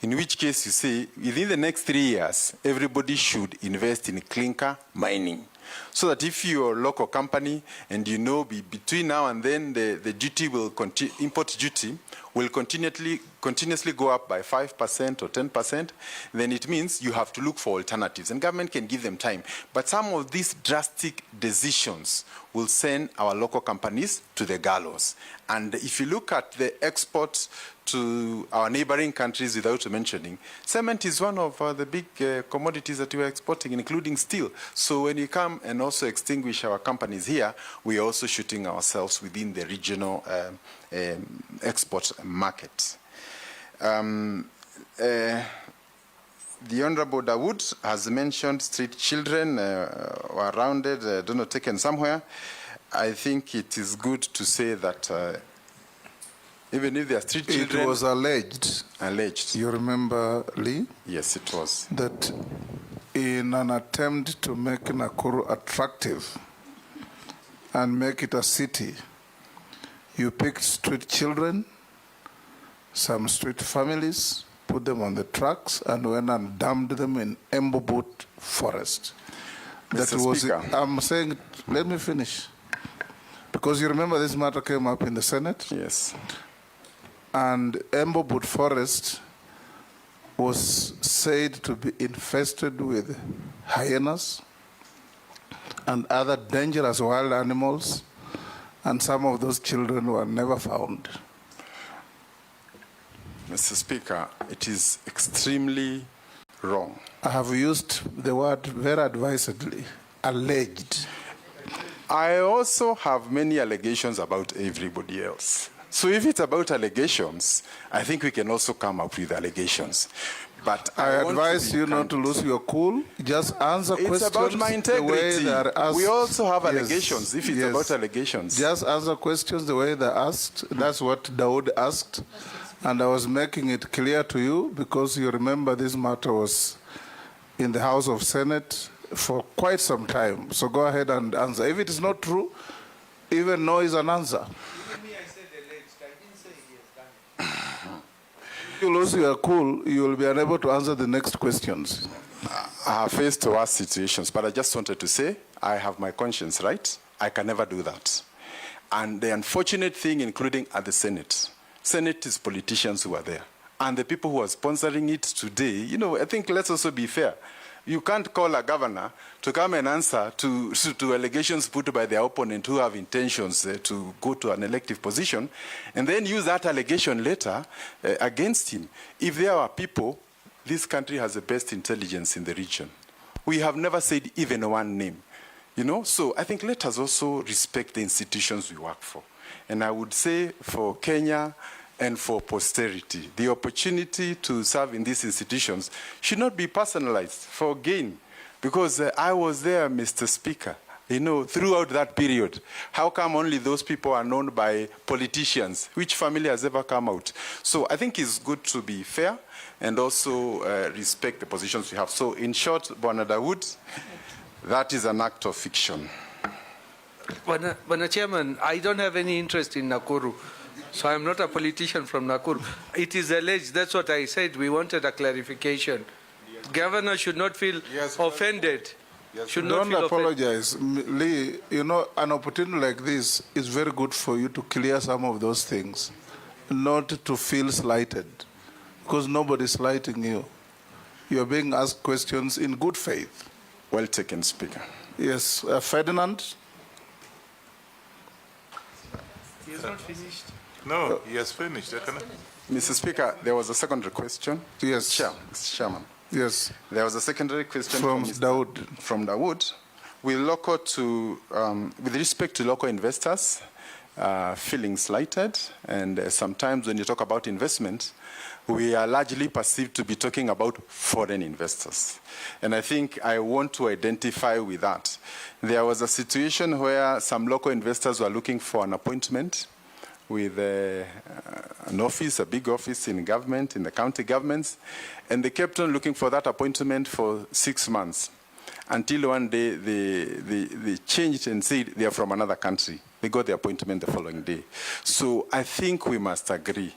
in which case you say within the next 3 years, everybody should invest in clinker mining. So that if you're a local company and you know between now and then the duty will import duty will continuously go up by 5% or 10%, then it means you have to look for alternatives. And government can give them time. But some of these drastic decisions will send our local companies to the gallows. And if you look at the exports to our neighboring countries without mentioning, cement is one of the big commodities that we are exporting, including steel. So when you come and also extinguish our companies here, we are also shooting ourselves within the regional export market. The Honorable Dawood has mentioned street children were rounded, don't know, taken somewhere. I think it is good to say that even if they are street children... It was alleged. Alleged. You remember, Lee? Yes, it was. That in an attempt to make Nakuru attractive and make it a city, you picked street children, some street families, put them on the trucks, and went and dumped them in Embobut forest. Mr. Speaker. I'm saying, let me finish. Because you remember this matter came up in the Senate? Yes. And Embobut forest was said to be infested with hyenas and other dangerous wild animals, and some of those children were never found. Mr. Speaker, it is extremely wrong. I have used the word very advisedly, alleged. I also have many allegations about everybody else. So if it's about allegations, I think we can also come up with allegations. But I advise you not to lose your cool. Just answer questions. It's about my integrity. The way they are asked. We also have allegations, if it's about allegations. Just answer questions the way they're asked. That's what Dawood asked. And I was making it clear to you because you remember this matter was in the House of Senate for quite some time. So go ahead and answer. If it is not true, even no is an answer. If you lose your cool, you will be unable to answer the next questions. I have faced worse situations, but I just wanted to say I have my conscience, right? I can never do that. And the unfortunate thing, including at the Senate is politicians who are there. And the people who are sponsoring it today, I think let's also be fair. You can't call a governor to come and answer to allegations put by their opponent who have intentions to go to an elective position, and then use that allegation later against him. If there are people, this country has the best intelligence in the region. We have never said even one name. So I think let us also respect the institutions we work for. And I would say for Kenya and for posterity, the opportunity to serve in these institutions should not be personalized for gain. Because I was there, Mr. Speaker, throughout that period. How come only those people are known by politicians? Which family has ever come out? So I think it's good to be fair and also respect the positions we have. So in short, Bwana Dawood, that is an act of fiction. Bwana Chairman, I don't have any interest in Nakuru. So I'm not a politician from Nakuru. It is alleged, that's what I said, we wanted a clarification. Governor should not feel offended. Yes, don't apologize. Lee, an opportunity like this is very good for you to clear some of those things, not to feel slighted, because nobody is slighting you. You're being asked questions in good faith. Well taken, Speaker. Yes, Ferdinand? He has not finished. No, he has finished. Mr. Speaker, there was a secondary question. Yes. Chairman. Yes. There was a secondary question from Dawood. From Dawood. With respect to local investors feeling slighted, and sometimes when you talk about investment, we are largely perceived to be talking about foreign investors. And I think I want to identify with that. There was a situation where some local investors were looking for an appointment with an office, a big office in government, in the county governments, and they kept on looking for that appointment for 6 months until one day they changed and said they are from another country. They got the appointment the following day. So I think we must agree.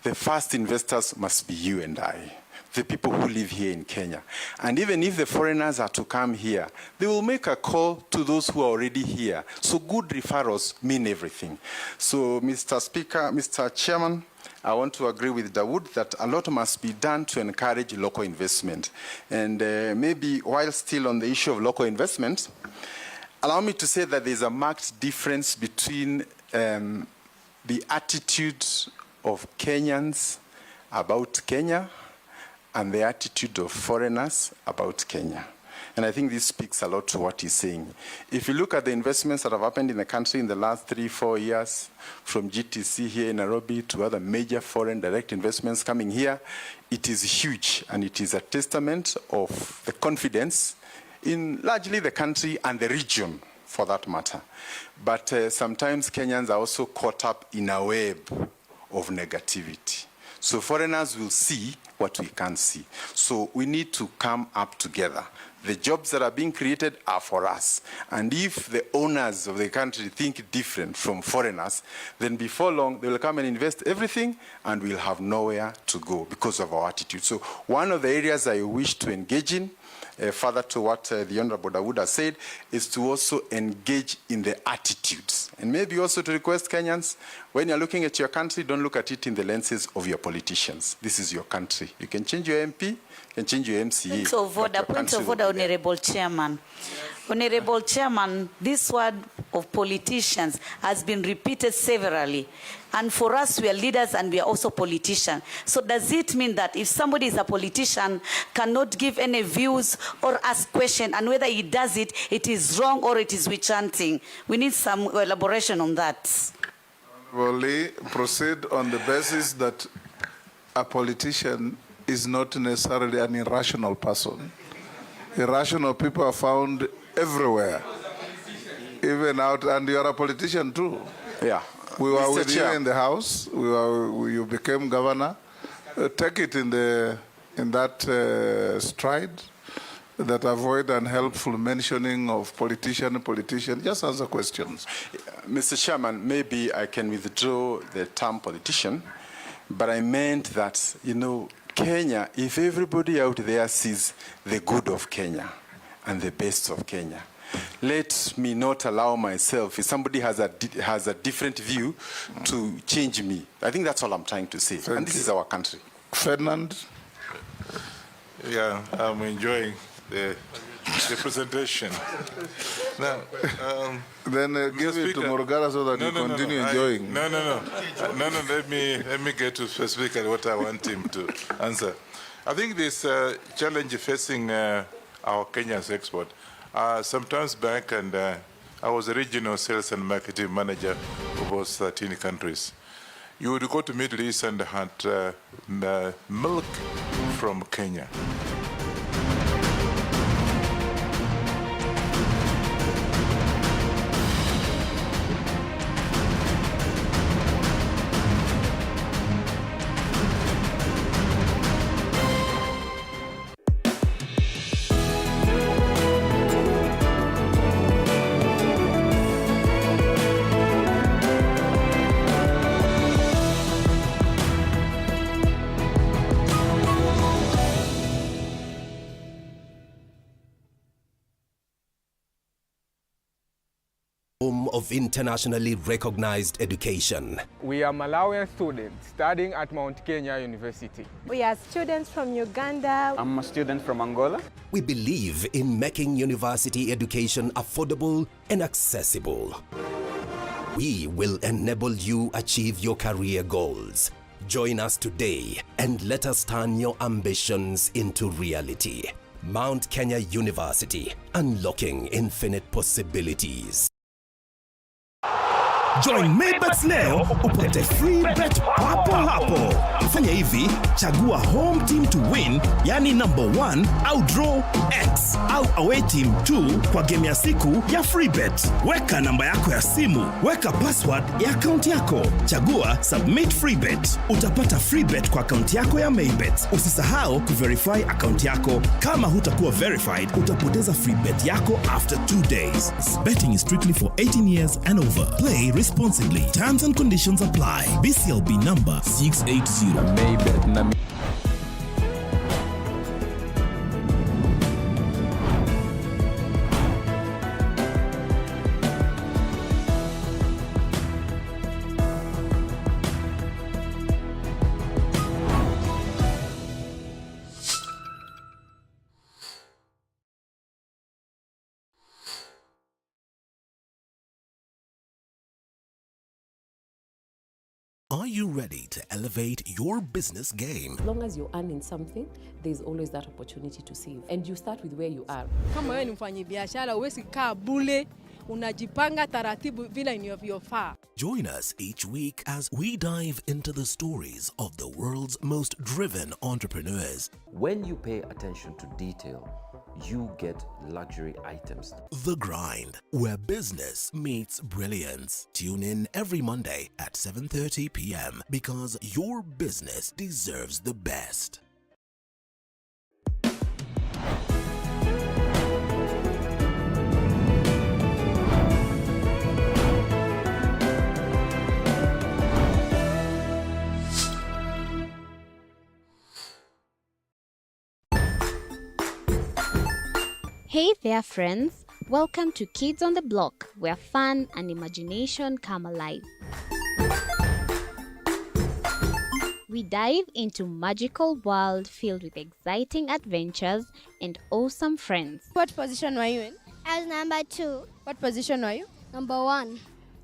The first investors must be you and I, the people who live here in Kenya. And even if the foreigners are to come here, they will make a call to those who are already here. So good referrals mean everything. So Mr. Speaker, Mr. Chairman, I want to agree with Dawood that a lot must be done to encourage local investment. And maybe while still on the issue of local investment, allow me to say that there's a marked difference between the attitude of Kenyans about Kenya and the attitude of foreigners about Kenya. And I think this speaks a lot to what he's saying. If you look at the investments that have happened in the country in the last 3-4 years, from GTC here in Nairobi to other major foreign direct investments coming here, it is huge, and it is a testament of the confidence in largely the country and the region, for that matter. But sometimes Kenyans are also caught up in a web of negativity. So foreigners will see what we can't see. So we need to come up together. The jobs that are being created are for us. And if the owners of the country think different from foreigners, then before long, they will come and invest everything, and we'll have nowhere to go because of our attitude. So one of the areas I wish to engage in, further to what the Honorable Dawood has said, is to also engage in the attitudes. And maybe also to request Kenyans, when you're looking at your country, don't look at it in the lenses of your politicians. This is your country. You can change your MP, you can change your MCA. Point of order, Honorable Chairman. Honorable Chairman, this word of politicians has been repeated severally. And for us, we are leaders and we are also politicians. So does it mean that if somebody is a politician, cannot give any views or ask questions, and whether he does it, it is wrong or it is witch hunting? We need some elaboration on that. Well, proceed on the basis that a politician is not necessarily an irrational person. Irrational people are found everywhere, even out, and you're a politician too. Yeah. We were with you in the House. You became governor. Take it in that stride. that avoid unhelpful mentioning of politician. Just answer questions. Mr. Chairman, maybe I can withdraw the term politician, but I meant that, Kenya, if everybody out there sees the good of Kenya and the best of Kenya, let me not allow myself, if somebody has a different view, to change me. I think that's all I'm trying to say. And this is our country. Ferdinand? Yeah, I'm enjoying the presentation. Now, then give it to Morgara so that you continue enjoying. No. Let me get to specifically what I want him to answer. I think this challenge facing our Kenya's export. Sometimes back, and I was a regional sales and marketing manager for about 13 countries. You would go to Middle East and had milk from Kenya. Home of internationally recognized education. We are Malawian students studying at Mount Kenya University. We are students from Uganda. I'm a student from Angola. We believe in making university education affordable and accessible. We will enable you achieve your career goals. Join us today and let us turn your ambitions into reality. Mount Kenya University, unlocking infinite possibilities. Join Maybets leo upate free bet papo hapo. Fanya hivi, chagua home team to win, yani number 1 au draw X au away team 2 kwa game ya siku ya free bet. Weka namba yako ya simu, weka password ya account yako. Chagua submit free bet. Utapata free bet kwa account yako ya Maybets. Usisahau kuverify account yako. Kama hutakuwa verified, utapoteza free bet yako after 2 days. Betting is strictly for 18 years and over. Play responsibly. Terms and conditions apply. BCLB number 680. Maybet. Are you ready to elevate your business game? As long as you're earning something, there's always that opportunity to save. And you start with where you are. Kama wewe ni mfanyabiashara, huwezi kaa bure, unajipanga taratibu vile inavyofaa. Join us each week as we dive into the stories of the world's most driven entrepreneurs. When you pay attention to detail, you get luxury items. The Grind, where business meets brilliance. Tune in every Monday at 7:30 p.m. because your business deserves the best. Hey there friends, welcome to Kids on the Block, where fun and imagination come alive. We dive into magical world filled with exciting adventures and awesome friends. What position were you in? I was number 2. What position were you? Number 1.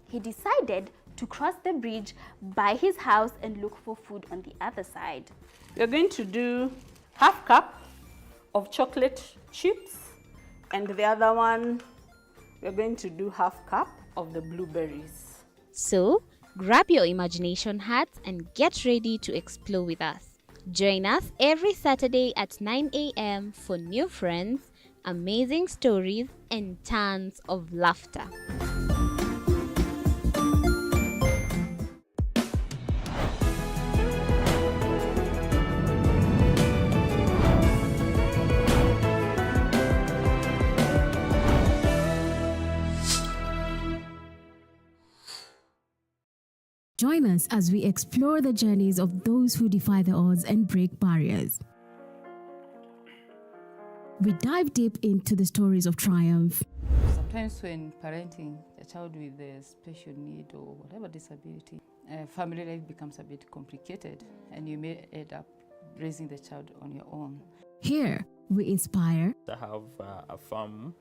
He decided to cross the bridge by his house and look for food on the other side. We're going to do half cup of chocolate chips. And the other one, we're going to do half cup of the blueberries. So, grab your imagination hats and get ready to explore with us. Join us every Saturday at 9 a.m. for new friends, amazing stories, and tons of laughter. Join us as we explore the journeys of those who defy the odds and break barriers. We dive deep into the stories of triumph. Sometimes when parenting a child with a special need or whatever disability, family life becomes a bit complicated and you may end up raising the child on your own. Here, we inspire. I have a farm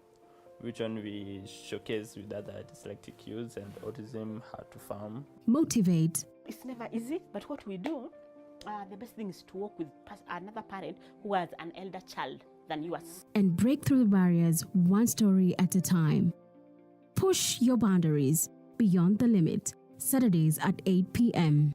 which one we showcase with other dyslexic youths and autism, how to farm. Motivate. It's never easy, but what we do, the best thing is to work with another parent who has an elder child than yours. And break through the barriers one story at a time. Push your boundaries beyond the limit. Saturdays at 8 p.m.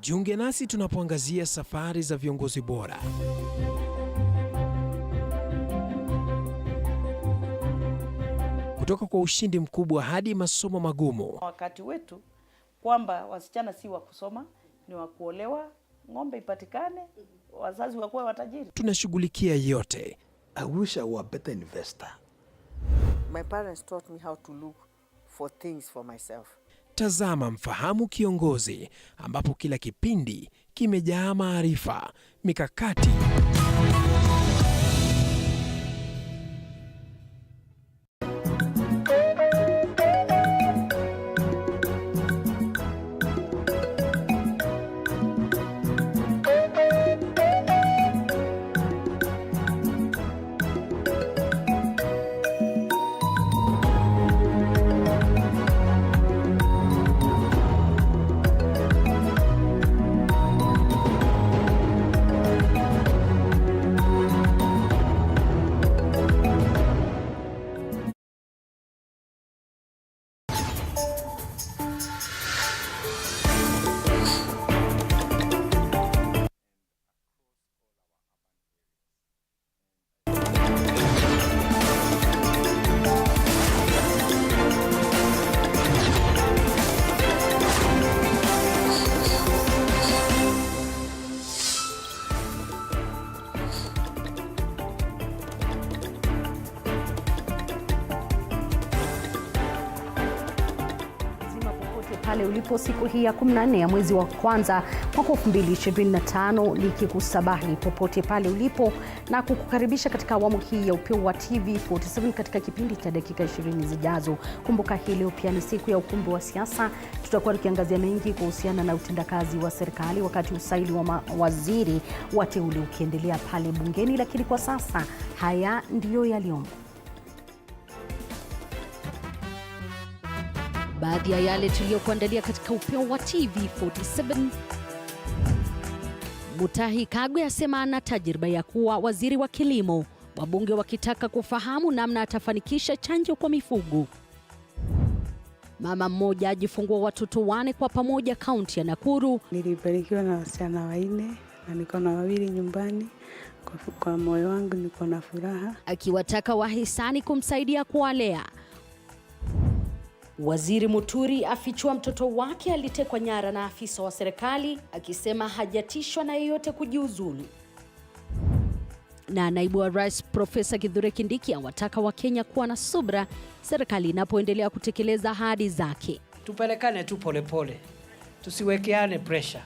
Jiunge nasi tunapoangazia safari za viongozi bora. Kutoka kwa ushindi mkubwa hadi masomo magumu. Wakati wetu kwamba wasichana si wa kusoma, ni wa kuolewa, ng'ombe ipatikane, wazazi wakuwe watajiri. Tunashughulikia yote. I wish I were a better investor. My parents taught me how to look for things for myself. Tazama Mfahamu Kiongozi, ambapo kila kipindi kimejaa maarifa, mikakati pale ulipo siku hii ya 14 ya mwezi wa kwanza mwaka 2025, nikikusabahi popote pale ulipo na kukukaribisha katika awamu hii ya Upeo wa TV 47 katika kipindi cha dakika 20 zijazo. Kumbuka hii leo pia ni siku ya ukumbi wa siasa. Tutakuwa tukiangazia mengi kuhusiana na utendakazi wa serikali wakati usaili wa mawaziri wateule ukiendelea pale bungeni, lakini kwa sasa haya ndiyo yaliyomo. Baadhi ya yale tuliyokuandalia katika Upeo wa TV 47. Mutahi Kagwe asema ana tajriba ya kuwa waziri wa kilimo. Wabunge wakitaka kufahamu namna atafanikisha chanjo kwa mifugo. Mama mmoja ajifungua watoto 4 kwa pamoja kaunti ya Nakuru. Nilibarikiwa na wasichana 4 na niko na 2 nyumbani. Kwa moyo wangu niko na furaha. Akiwataka wahisani kumsaidia kuwalea. Waziri Muturi afichua mtoto wake alitekwa nyara na afisa wa serikali, akisema hajatishwa na yeyote kujiuzulu. Na naibu wa rais Profesa Kithure Kindiki awataka Wakenya kuwa na subra serikali inapoendelea kutekeleza ahadi zake. Tupelekane tu polepole, tusiwekeane pressure.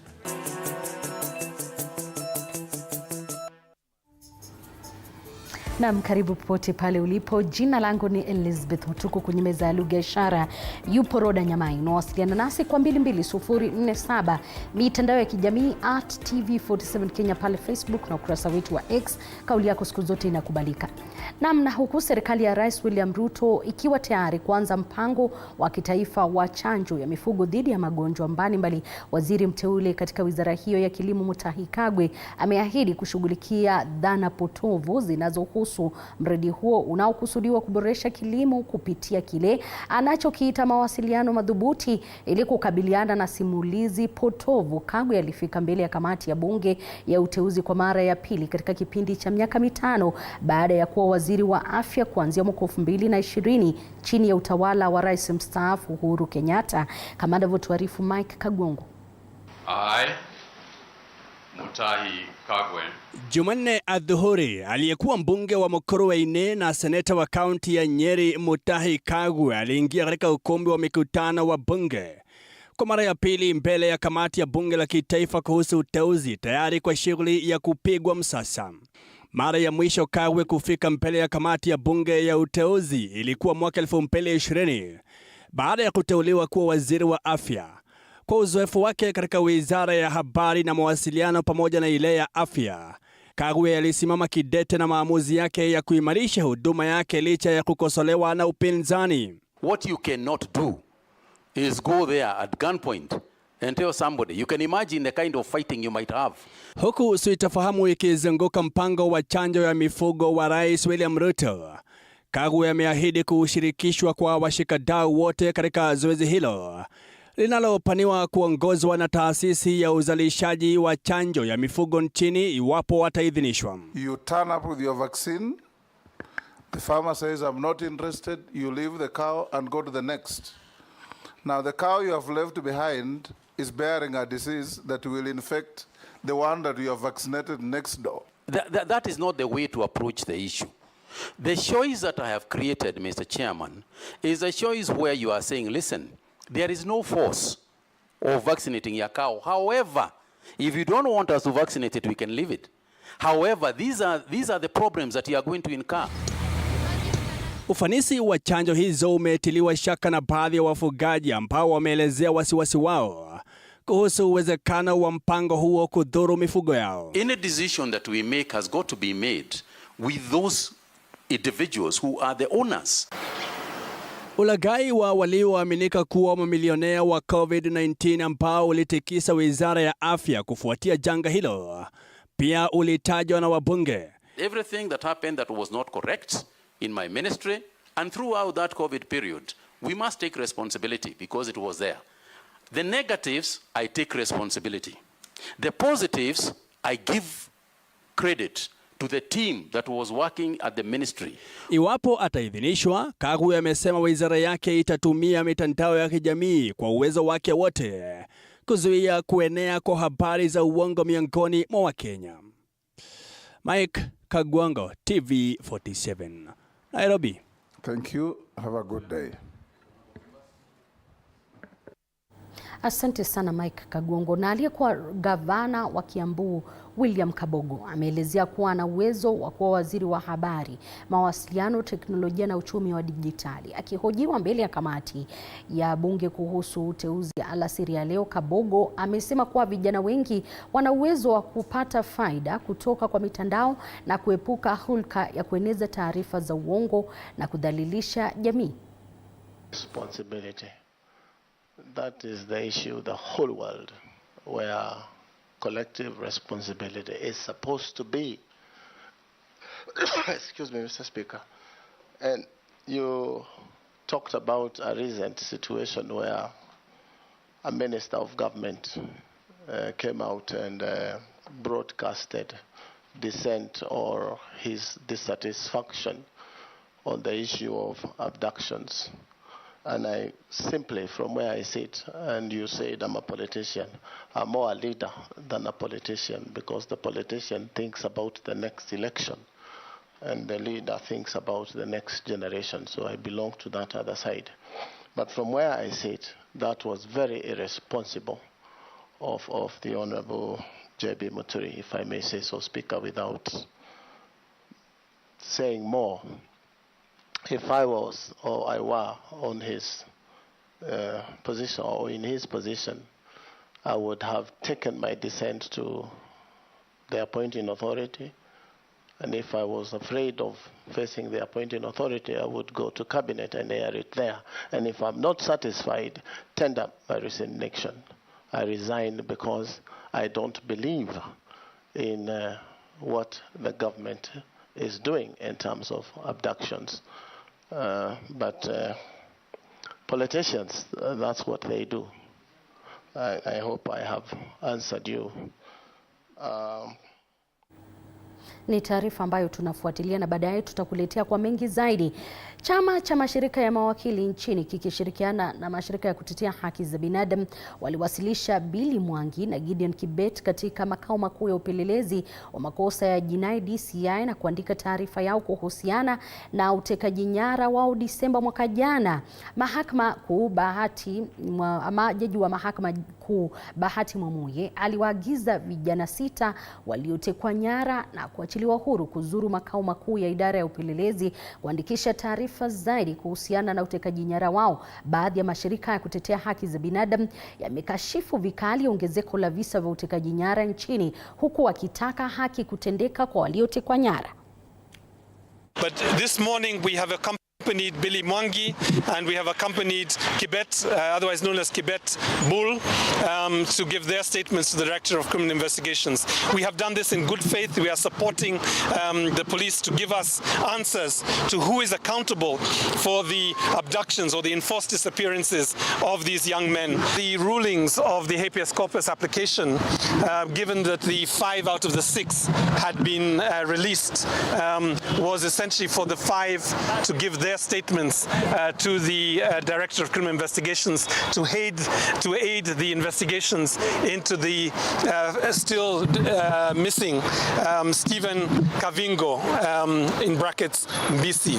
Naam, karibu popote pale ulipo. Jina langu ni Elizabeth Mutuku, kwenye meza ya lugha ishara yupo Roda Nyamai. Unawasiliana nasi kwa 22047, mitandao ya kijamii @TV47 Kenya pale Facebook na ukurasa wetu wa X. Kauli yako siku zote inakubalika. Naam, na huku serikali ya Rais William Ruto ikiwa tayari kuanza mpango wa kitaifa wa chanjo ya mifugo dhidi ya magonjwa mbalimbali, waziri mteule katika wizara hiyo ya kilimo Mutahi Kagwe ameahidi kushughulikia dhana potovu zinazohusu mradi huo unaokusudiwa kuboresha kilimo kupitia kile anachokiita mawasiliano madhubuti ili kukabiliana na simulizi potovu. Kagwe alifika mbele ya kamati ya bunge ya uteuzi kwa mara ya pili katika kipindi cha miaka 5 baada ya kuwa waziri wa afya kuanzia mwaka 2020 chini ya utawala wa rais mstaafu Uhuru Kenyatta, kama anavyotuarifu Mike Kagongo. I, Mutahi Kagwe. Jumanne adhuhuri, aliyekuwa mbunge wa Mukurweini na seneta wa kaunti ya Nyeri Mutahi Kagwe aliingia katika ukumbi wa mikutano wa bunge kwa mara ya pili mbele ya kamati ya bunge la kitaifa kuhusu uteuzi, tayari kwa shughuli ya kupigwa msasa. Mara ya mwisho Kagwe kufika mbele ya kamati ya bunge ya uteuzi ilikuwa mwaka 2020 baada ya kuteuliwa kuwa waziri wa afya. Kwa uzoefu wake katika wizara ya habari na mawasiliano pamoja na ile ya afya, Kagwe alisimama kidete na maamuzi yake ya kuimarisha huduma yake licha ya kukosolewa na upinzani. What you cannot do is go there at gunpoint and tell somebody. You can imagine the kind of fighting you might have. Huku sitafahamu ikizunguka mpango wa chanjo ya mifugo wa Rais William Ruto, Kagwe ameahidi kushirikishwa kwa washikadau wote katika zoezi hilo linalopaniwa kuongozwa na taasisi ya uzalishaji wa chanjo ya mifugo nchini iwapo wataidhinishwa. You turn up with your vaccine. The farmer says, I'm not interested. You leave the cow and go to the next. Now the cow you have left behind is bearing a disease that will infect the one that you have vaccinated next door. That is not the way to approach the issue. The choice that I have created, Mr. Chairman, is a choice where you are saying, listen, there is no force of vaccinating your cow. However, if you don't want us to vaccinate it, we can leave it. However, these are the problems that you are going to incur. Ufanisi wa chanjo hizo umetiliwa shaka na baadhi ya wafugaji ambao wameelezea wasiwasi wao kuhusu uwezekano wa mpango huo kudhuru mifugo yao. Any decision that we make has got to be made with those individuals who are the owners. Ulaghai wa walioaminika kuwa mamilionea wa COVID-19 ambao ulitikisa wizara ya afya kufuatia janga hilo pia ulitajwa na wabunge. Everything that happened that was not correct in my ministry and throughout that COVID period, we must take responsibility because it was there. The negatives, I take responsibility. The positives, I give credit to the team that was working at the ministry. Iwapo ataidhinishwa, Kagwe amesema wizara yake itatumia mitandao ya kijamii kwa uwezo wake wote kuzuia kuenea kwa habari za uongo miongoni mwa Wakenya. Mike Kagwango, TV47, Nairobi. Thank you. Have a good day. Asante sana Mike Kagwango. Na aliyekuwa gavana wa Kiambu William Kabogo ameelezea kuwa ana uwezo wa kuwa waziri wa habari, mawasiliano, teknolojia na uchumi wa dijitali. Akihojiwa mbele ya kamati ya bunge kuhusu uteuzi alasiri ya leo, Kabogo amesema kuwa vijana wengi wana uwezo wa kupata faida kutoka kwa mitandao na kuepuka hulka ya kueneza taarifa za uongo na kudhalilisha jamii. Responsibility. That is the issue, the whole world, where collective responsibility is supposed to be. Excuse me, Mr. Speaker. And you talked about a recent situation where a minister of government came out and broadcasted dissent or his dissatisfaction on the issue of abductions. And I simply, from where I sit, and you said I'm a politician, I'm more a leader than a politician, because the politician thinks about the next election and the leader thinks about the next generation. So I belong to that other side. But from where I sit, that was very irresponsible of the Honorable J.B. Muturi, if I may say so, Speaker, without saying more. If I was or I were on his position or in his position, I would have taken my dissent to the appointing authority. And if I was afraid of facing the appointing authority, I would go to cabinet and air it there. And if I'm not satisfied, tender my resignation. I resign because I don't believe in what the government is doing in terms of abductions. But politicians, that's what they do. I hope I have answered you. Ni taarifa ambayo tunafuatilia na baadaye tutakuletea kwa mengi zaidi. Chama cha mashirika ya mawakili nchini kikishirikiana na mashirika ya kutetea haki za binadamu waliwasilisha Billy Mwangi na Gideon Kibet katika makao makuu ya upelelezi wa makosa ya jinai DCI na kuandika taarifa yao kuhusiana na utekaji nyara wao Disemba mwaka jana. Mahakama Kuu jaji wa Mahakama Kuu Bahati Mwamuye aliwaagiza vijana 6 waliotekwa nyara na kuachiliwa huru kuzuru makao makuu ya idara ya upelelezi kuandikisha taarifa zaidi kuhusiana na utekaji nyara wao. Baadhi ya mashirika ya kutetea haki za binadamu yamekashifu vikali ongezeko la visa vya utekaji nyara nchini, huku wakitaka haki kutendeka kwa waliotekwa nyara. But this morning we have accompanied Billy Mwangi and we have accompanied Kibet, otherwise known as Kibet Bull, to give their statements to the Director of Criminal Investigations. We have done this in good faith. We are supporting the police to give us answers to who is accountable for the abductions or the enforced disappearances of these young men. The rulings of the habeas corpus application, given that the 5 out of the 6 had been released, was essentially for the 5 to give their statements to the Director of Criminal Investigations to aid the investigations into the still missing Stephen Kavingo, in brackets BC.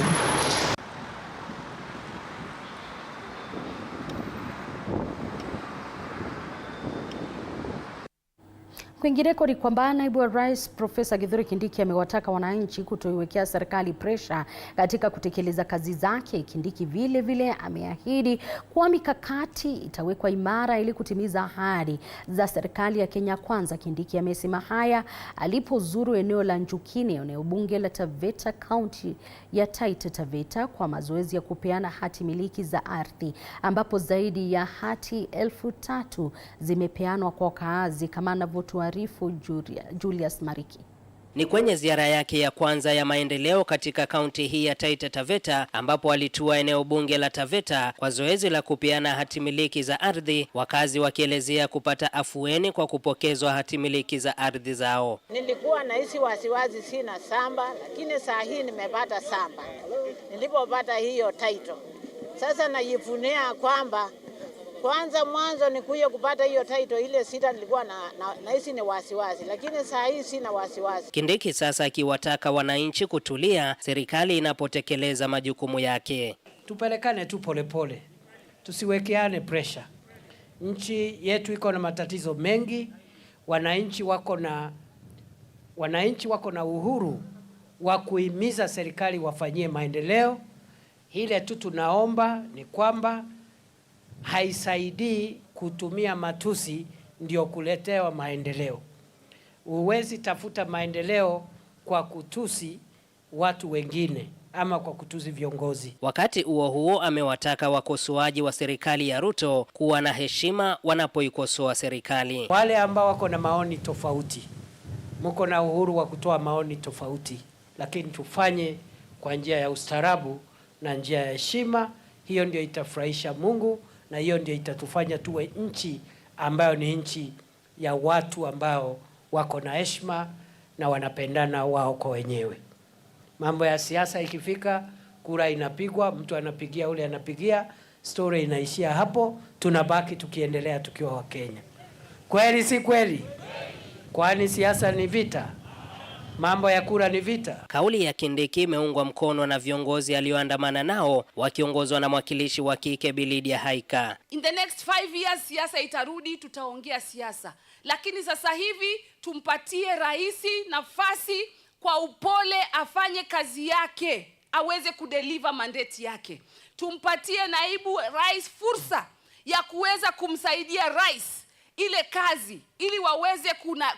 Kwingineko ni kwamba naibu wa rais Profesa Kithure Kindiki amewataka wananchi kutoiwekea serikali presha katika kutekeleza kazi zake. Kindiki vile vile ameahidi kuwa mikakati itawekwa imara ili kutimiza ahadi za serikali ya Kenya Kwanza. Kindiki amesema haya alipozuru eneo la Njukini, eneo bunge la Taveta, kaunti ya Taita Taveta, kwa mazoezi ya kupeana hati miliki za ardhi, ambapo zaidi ya hati 3,000 zimepeanwa kwa wakaazi, kama anavyotuarifu Julius Mariki. Ni kwenye ziara yake ya kwanza ya maendeleo katika kaunti hii ya Taita Taveta, ambapo alitua eneo bunge la Taveta kwa zoezi la kupeana hatimiliki za ardhi, wakazi wakielezea kupata afueni kwa kupokezwa hatimiliki za ardhi zao. Nilikuwa nahisi wasiwasi sina samba, lakini saa hii nimepata samba. Nilipopata hiyo title, sasa najivunia kwamba kwanza mwanzo ni kuja kupata hiyo title ile sita nilikuwa nahisi ni wasiwasi, lakini saa hii sina wasiwasi. Kindiki sasa akiwataka wananchi kutulia serikali inapotekeleza majukumu yake. Tupelekane tu polepole, tusiwekeane pressure. Nchi yetu iko na matatizo mengi, wananchi wako na uhuru wa kuhimiza serikali wafanyie maendeleo. Ile tu tunaomba ni kwamba haisaidii kutumia matusi ndio kuletewa maendeleo. Huwezi tafuta maendeleo kwa kutusi watu wengine ama kwa kutusi viongozi. Wakati huo amewataka wakosoaji wa serikali ya Ruto kuwa na heshima wanapoikosoa serikali. Wale ambao wako na maoni tofauti, mko na uhuru wa kutoa maoni tofauti, lakini tufanye kwa njia ya ustaarabu na njia ya heshima. Hiyo ndio itafurahisha Mungu, na hiyo ndio itatufanya tuwe nchi ambayo ni nchi ya watu ambao wako na heshima na wanapendana wao kwa wenyewe. Mambo ya siasa ikifika, kura inapigwa, mtu anapigia ule anapigia, story inaishia hapo, tunabaki tukiendelea tukiwa wa Kenya. Kweli si kweli? Kwani siasa ni vita? Mambo ya kura ni vita. Kauli ya Kindiki imeungwa mkono na viongozi alioandamana nao, wakiongozwa na mwakilishi wa kike Bilidia Haika. In the next 5 years siasa itarudi, tutaongea siasa. Lakini sasa hivi tumpatie rais nafasi kwa upole afanye kazi yake, aweze kudeliver mandate yake. Tumpatie naibu rais fursa ya kuweza kumsaidia rais ile kazi, ili waweze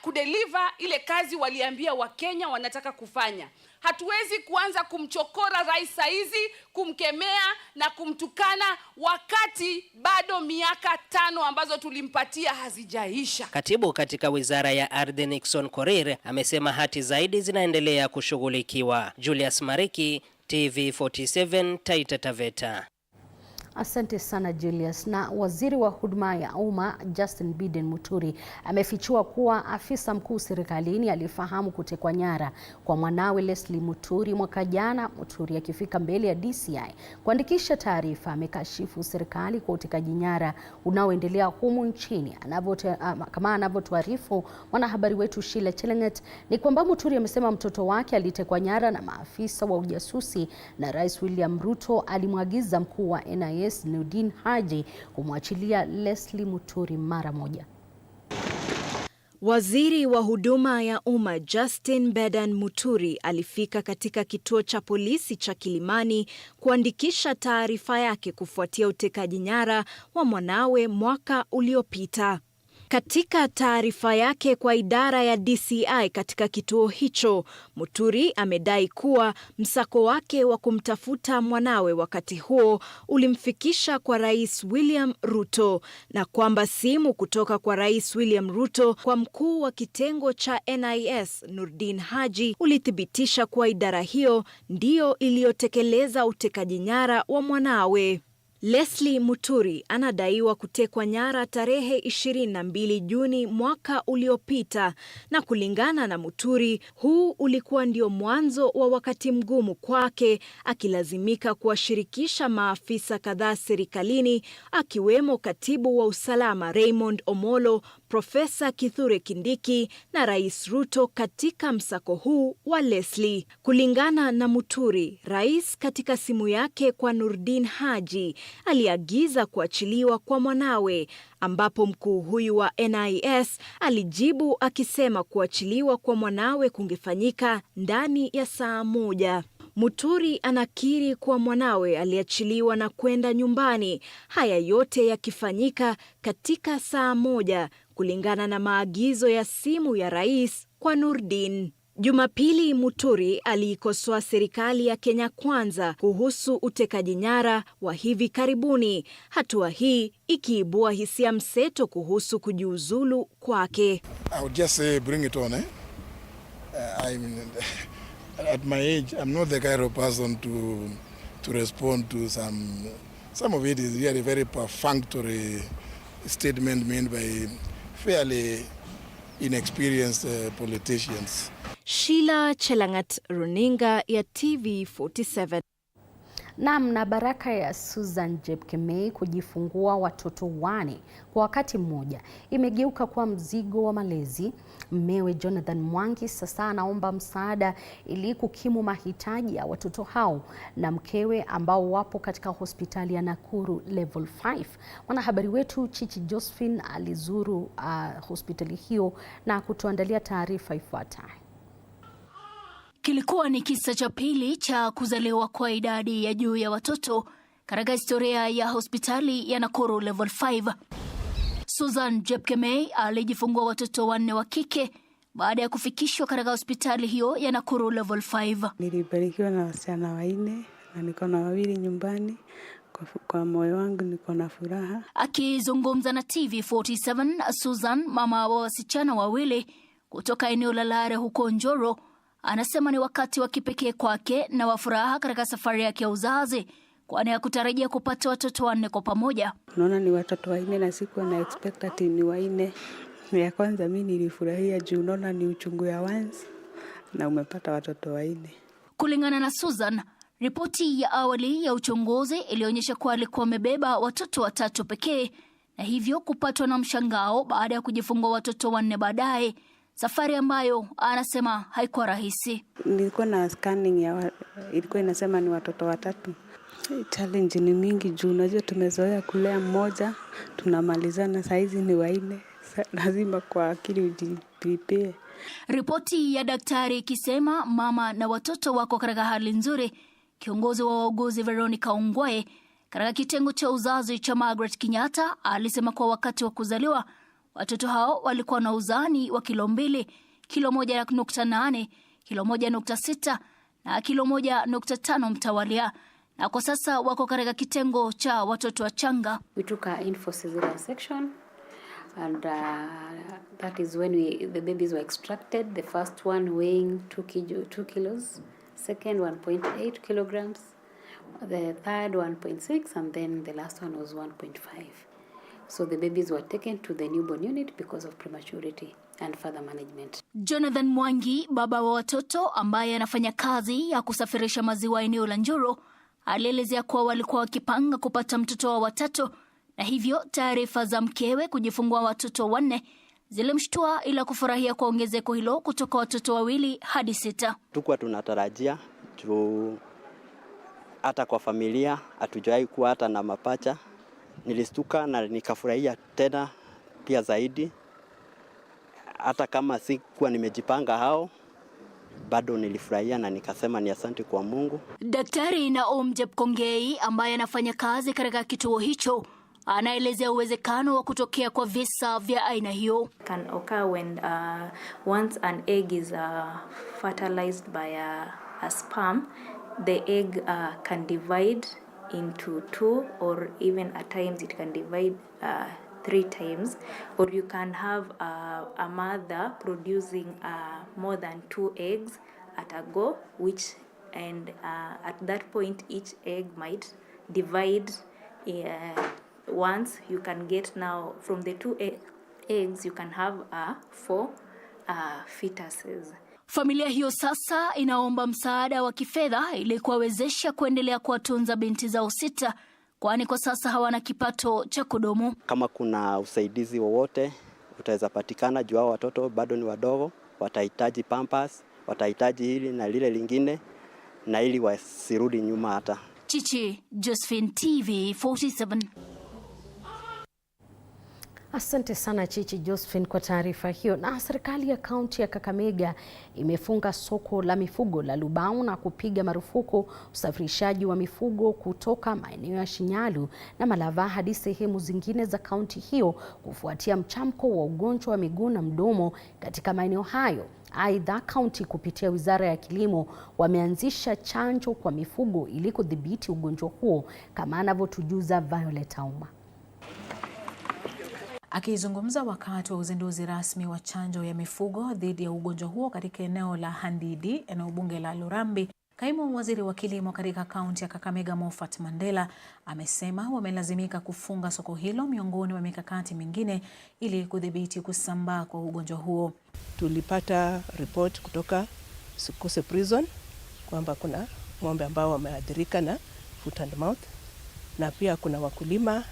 kudeliver ile kazi waliambia Wakenya wanataka kufanya. Hatuwezi kuanza kumchokora rais saizi, kumkemea na kumtukana wakati bado miaka 5 ambazo tulimpatia hazijaisha. Katibu katika Wizara ya Ardhi Nixon Korir amesema hati zaidi zinaendelea kushughulikiwa. Julius Mariki, TV 47, Taita Taveta. Asante sana Julius. Na waziri wa huduma ya umma Justin Biden Muturi amefichua kuwa afisa mkuu serikalini alifahamu kutekwa nyara kwa mwanawe Leslie Muturi mwaka jana. Muturi akifika mbele ya DCI kuandikisha taarifa, amekashifu serikali kwa utekaji nyara unaoendelea humu nchini. Kama anavyotuarifu mwanahabari wetu Sheila Chelenget, ni kwamba Muturi amesema mtoto wake alitekwa nyara na maafisa wa ujasusi na Rais William Ruto alimwagiza mkuu wa NIS Nominee Kinyanjui kumwachilia Leslie Muturi mara moja. Waziri wa huduma ya umma Justin Biden Muturi alifika katika kituo cha polisi cha Kilimani kuandikisha taarifa yake kufuatia utekaji nyara wa mwanawe mwaka uliopita. Katika taarifa yake kwa idara ya DCI katika kituo hicho, Muturi amedai kuwa msako wake wa kumtafuta mwanawe wakati huo ulimfikisha kwa Rais William Ruto na kwamba simu kutoka kwa Rais William Ruto kwa mkuu wa kitengo cha NIS Nominee Kinyanjui ulithibitisha kuwa idara hiyo ndiyo iliyotekeleza utekaji nyara wa mwanawe. Leslie Muturi anadaiwa kutekwa nyara tarehe 22 Juni mwaka uliopita, na kulingana na Muturi, huu ulikuwa ndio mwanzo wa wakati mgumu kwake, akilazimika kuwashirikisha maafisa kadhaa serikalini akiwemo katibu wa usalama Raymond Omolo, Profesa Kithure Kindiki na Rais Ruto katika msako huu wa Leslie. Kulingana na Muturi, rais katika simu yake kwa Nominee Kinyanjui aliagiza kuachiliwa kwa mwanawe, ambapo mkuu huyu wa NIS alijibu akisema kuachiliwa kwa mwanawe kungefanyika ndani ya saa moja. Muturi anakiri kuwa mwanawe aliachiliwa na kwenda nyumbani, haya yote yakifanyika katika saa moja kulingana na maagizo ya simu ya rais kwa Nominee. Jumapili, Muturi aliikosoa serikali ya Kenya Kwanza kuhusu utekaji nyara wa hivi karibuni, hatua hii ikiibua hisia mseto kuhusu kujiuzulu kwake. I would just say bring it on, at my age, I'm not the kind of person to respond to some of it is really very perfunctory statement made by fairly inexperienced politicians. Sheila Chelangat, runinga ya TV47. Na baraka ya Susan Jepkemei kujifungua watoto 4 kwa wakati mmoja imegeuka kuwa mzigo wa malezi. Mmewe Jonathan Mwangi sasa anaomba msaada ili kukimu mahitaji ya watoto hao na mkewe ambao wapo katika hospitali ya Nakuru Level 5. Mwanahabari wetu Chichi Josephine alizuru hospitali hiyo na kutuandalia taarifa ifuatayo. Kilikuwa ni kisa cha pili cha kuzaliwa kwa idadi ya juu ya watoto katika historia ya hospitali ya Nakuru Level 5. Susan Jepkemei alijifungua watoto 4 wa kike baada ya kufikishwa katika hospitali hiyo ya Nakuru Level 5. Nilibarikiwa na wasichana 4 na niko na 2 nyumbani. Kwa moyo wangu niko na furaha. Akizungumza na TV47, Susan, mama wa wasichana 2 kutoka eneo la Lare huko Njoro, anasema ni wakati wa kipekee kwake na wa furaha katika safari yake ya uzazi, kwani hakutarajia kupata watoto 4 kwa pamoja. Naona ni watoto 4 na sikuwa na expect ati ni 4. Ya kwanza mimi nilifurahia juu naona ni uchungu ya once na umepata watoto 4. Kulingana na Susan, ripoti ya awali ya uchunguzi ilionyesha kuwa alikuwa amebeba watoto 3 pekee, na hivyo kupatwa na mshangao baada ya kujifungua watoto 4 baadaye. Safari ambayo anasema haikuwa rahisi. Nilikuwa na scanning ilikuwa inasema ni watoto 3. Challenge ni mingi juu unajua tumezoea kulea mmoja, tunamalizana, saizi ni 4. Lazima kwa akili ujiprepare. Ripoti ya daktari ikisema mama na watoto wako katika hali nzuri. Kiongozi wa wauguzi Veronica Ongwae katika kitengo cha uzazi cha Margaret Kenyatta alisema kwa wakati wa kuzaliwa watoto hao walikuwa na uzani wa kilo 2, kilo 1.8, kilo 1.6 na kilo 1.5 mtawalia, na kwa sasa wako katika kitengo cha watoto wachanga. We took our info-cesarean section and that is when the babies were extracted. The first one weighing 2 kilos, second 1.8 kilograms, The third 1.6, and then the last one was 1.5. So the babies were taken to the newborn unit because of prematurity and further management. Jonathan Mwangi, baba wa watoto ambaye anafanya kazi ya kusafirisha maziwa eneo la Njoro, alielezea kuwa walikuwa wakipanga kupata mtoto wa watatu, na hivyo taarifa za mkewe kujifungua watoto 4 zilimshtua, ila kufurahia kwa ongezeko hilo kutoka watoto 2 hadi 6. Tukua tunatarajia hata kwa familia hatujawahi kuwa hata na mapacha. Nilistuka na nikafurahia tena pia zaidi. Hata kama sikuwa nimejipanga hao, bado nilifurahia na nikasema ni asante kwa Mungu. Daktari Naom Jepkongei ambaye anafanya kazi katika kituo hicho anaelezea uwezekano wa kutokea kwa visa vya aina hiyo. Can occur when once an egg is fertilized by a sperm, the egg can divide into 2, or even at times it can divide 3 times, or you can have a mother producing more than 2 eggs at a go, at that point each egg might divide once. You can get now from the 2 eggs you can have 4 fetuses. Familia hiyo sasa inaomba msaada wa kifedha ili kuwawezesha kuendelea kuwatunza binti zao 6, kwani kwa sasa hawana kipato cha kudumu. Kama kuna usaidizi wowote utaweza patikana, juu hao watoto bado ni wadogo, watahitaji pampers, watahitaji hili na lile lingine, na ili wasirudi nyuma hata. Chichi, Josephine, TV 47. Asante sana Chichi Josephine kwa taarifa hiyo. Na serikali ya kaunti ya Kakamega imefunga soko la mifugo la Lubao na kupiga marufuku usafirishaji wa mifugo kutoka maeneo ya Shinyalu na Malava hadi sehemu zingine za kaunti hiyo kufuatia mchamko wa ugonjwa wa miguu na mdomo katika maeneo hayo. Aidha, kaunti kupitia Wizara ya Kilimo wameanzisha chanjo kwa mifugo ili kudhibiti ugonjwa huo, kama anavyotujuza Violet Auma. Akizungumza wakati wa uzinduzi rasmi wa chanjo ya mifugo dhidi ya ugonjwa huo katika eneo la Handidi, eneo bunge la Lurambi, kaimu waziri wa kilimo katika kaunti ya Kakamega Moffat Mandela amesema wamelazimika kufunga soko hilo miongoni mwa mikakati mingine ili kudhibiti kusambaa kwa ugonjwa huo. Tulipata report kutoka Sukuse prison kwamba kuna ng'ombe ambao wameathirika na foot and mouth, na pia kuna wakulima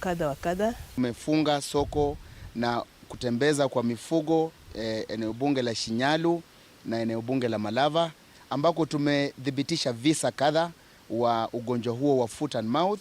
kadha wa kadha. Tumefunga soko na kutembeza kwa mifugo eneo bunge la Shinyalu na eneo bunge la Malava, ambako tumedhibitisha visa kadha wa ugonjwa huo wa foot and mouth,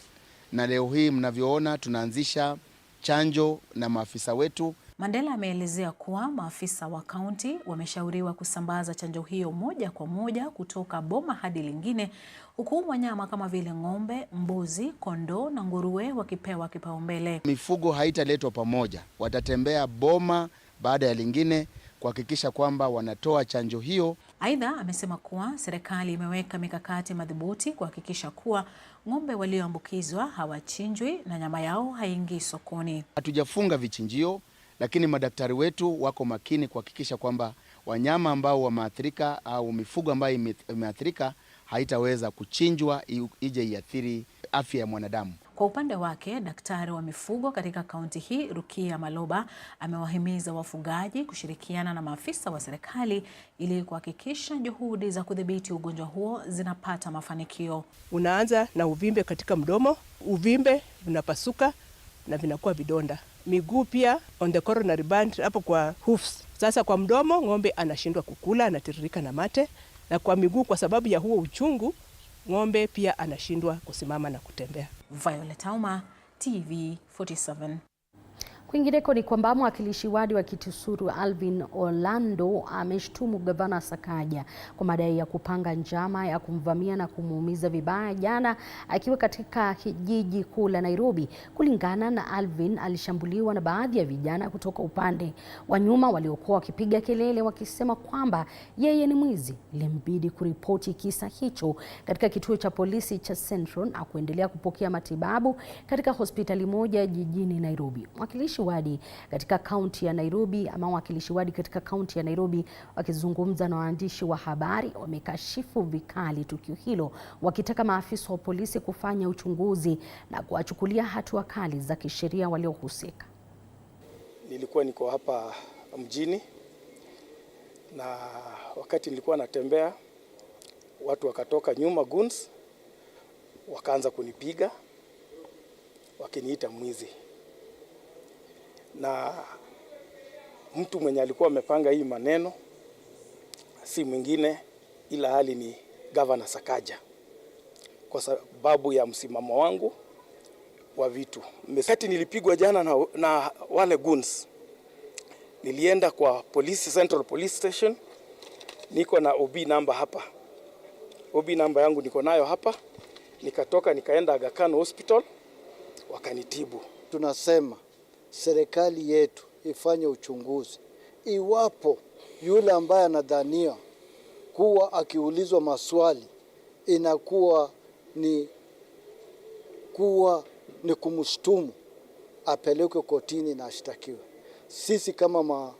na leo hii mnavyoona tunaanzisha chanjo na maafisa wetu. Mandela ameelezea kuwa maafisa wa kaunti wameshauriwa kusambaza chanjo hiyo moja kwa moja kutoka boma hadi lingine, huku wanyama kama vile ng'ombe, mbuzi, kondoo na nguruwe wakipewa kipaumbele. Mifugo haitaletwa pamoja, watatembea boma baada ya lingine kuhakikisha kwamba wanatoa chanjo hiyo. Aidha, amesema kuwa serikali imeweka mikakati madhubuti kuhakikisha kuwa ng'ombe walioambukizwa hawachinjwi na nyama yao haingii sokoni. Hatujafunga vichinjio, lakini madaktari wetu wako makini kuhakikisha kwamba wanyama ambao wameathirika au mifugo ambayo imeathirika haitaweza kuchinjwa ije iathiri afya ya mwanadamu. Kwa upande wake, daktari wa mifugo katika kaunti hii Rukia Maloba amewahimiza wafugaji kushirikiana na maafisa wa serikali ili kuhakikisha juhudi za kudhibiti ugonjwa huo zinapata mafanikio. Unaanza na uvimbe katika mdomo, uvimbe vinapasuka na vinakuwa vidonda. Miguu pia on the coronary band hapo kwa hoofs. Sasa kwa mdomo ng'ombe anashindwa kukula, anatiririka na mate, na kwa miguu kwa sababu ya huo uchungu ng'ombe pia anashindwa kusimama na kutembea. Violet Auma, TV 47. Kwingineko ni kwamba mwakilishi wadi wa Kitusuru Alvin Orlando ameshtumu gavana Sakaja kwa madai ya kupanga njama ya kumvamia na kumuumiza vibaya jana akiwa katika jiji kuu la Nairobi. Kulingana na Alvin, alishambuliwa na baadhi ya vijana kutoka upande wa nyuma waliokuwa wakipiga kelele wakisema kwamba yeye ni mwizi. Ilimbidi kuripoti kisa hicho katika kituo cha polisi cha Central na kuendelea kupokea matibabu katika hospitali moja jijini Nairobi. Mwakilishi wawakilishi wadi katika kaunti ya Nairobi wakizungumza na waandishi wa habari wamekashifu vikali tukio hilo, wakitaka maafisa wa polisi kufanya uchunguzi na kuwachukulia hatua kali za kisheria waliohusika. Nilikuwa niko hapa mjini na wakati nilikuwa natembea watu wakatoka nyuma, goons wakaanza kunipiga wakiniita mwizi, na mtu mwenye alikuwa amepanga hii maneno si mwingine ila hali ni Governor Sakaja, kwa sababu ya msimamo wangu wa vitu. Wakati nilipigwa jana na wale goons, nilienda kwa police, Central Police Station. Niko na OB number hapa. OB number yangu niko nayo hapa. Nikatoka nikaenda Aga Khan Hospital wakanitibu. Tunasema serikali yetu ifanye uchunguzi iwapo yule ambaye anadhania kuwa akiulizwa maswali inakuwa ni kumshtumu, apelekwe kotini na ashtakiwe. Sisi kama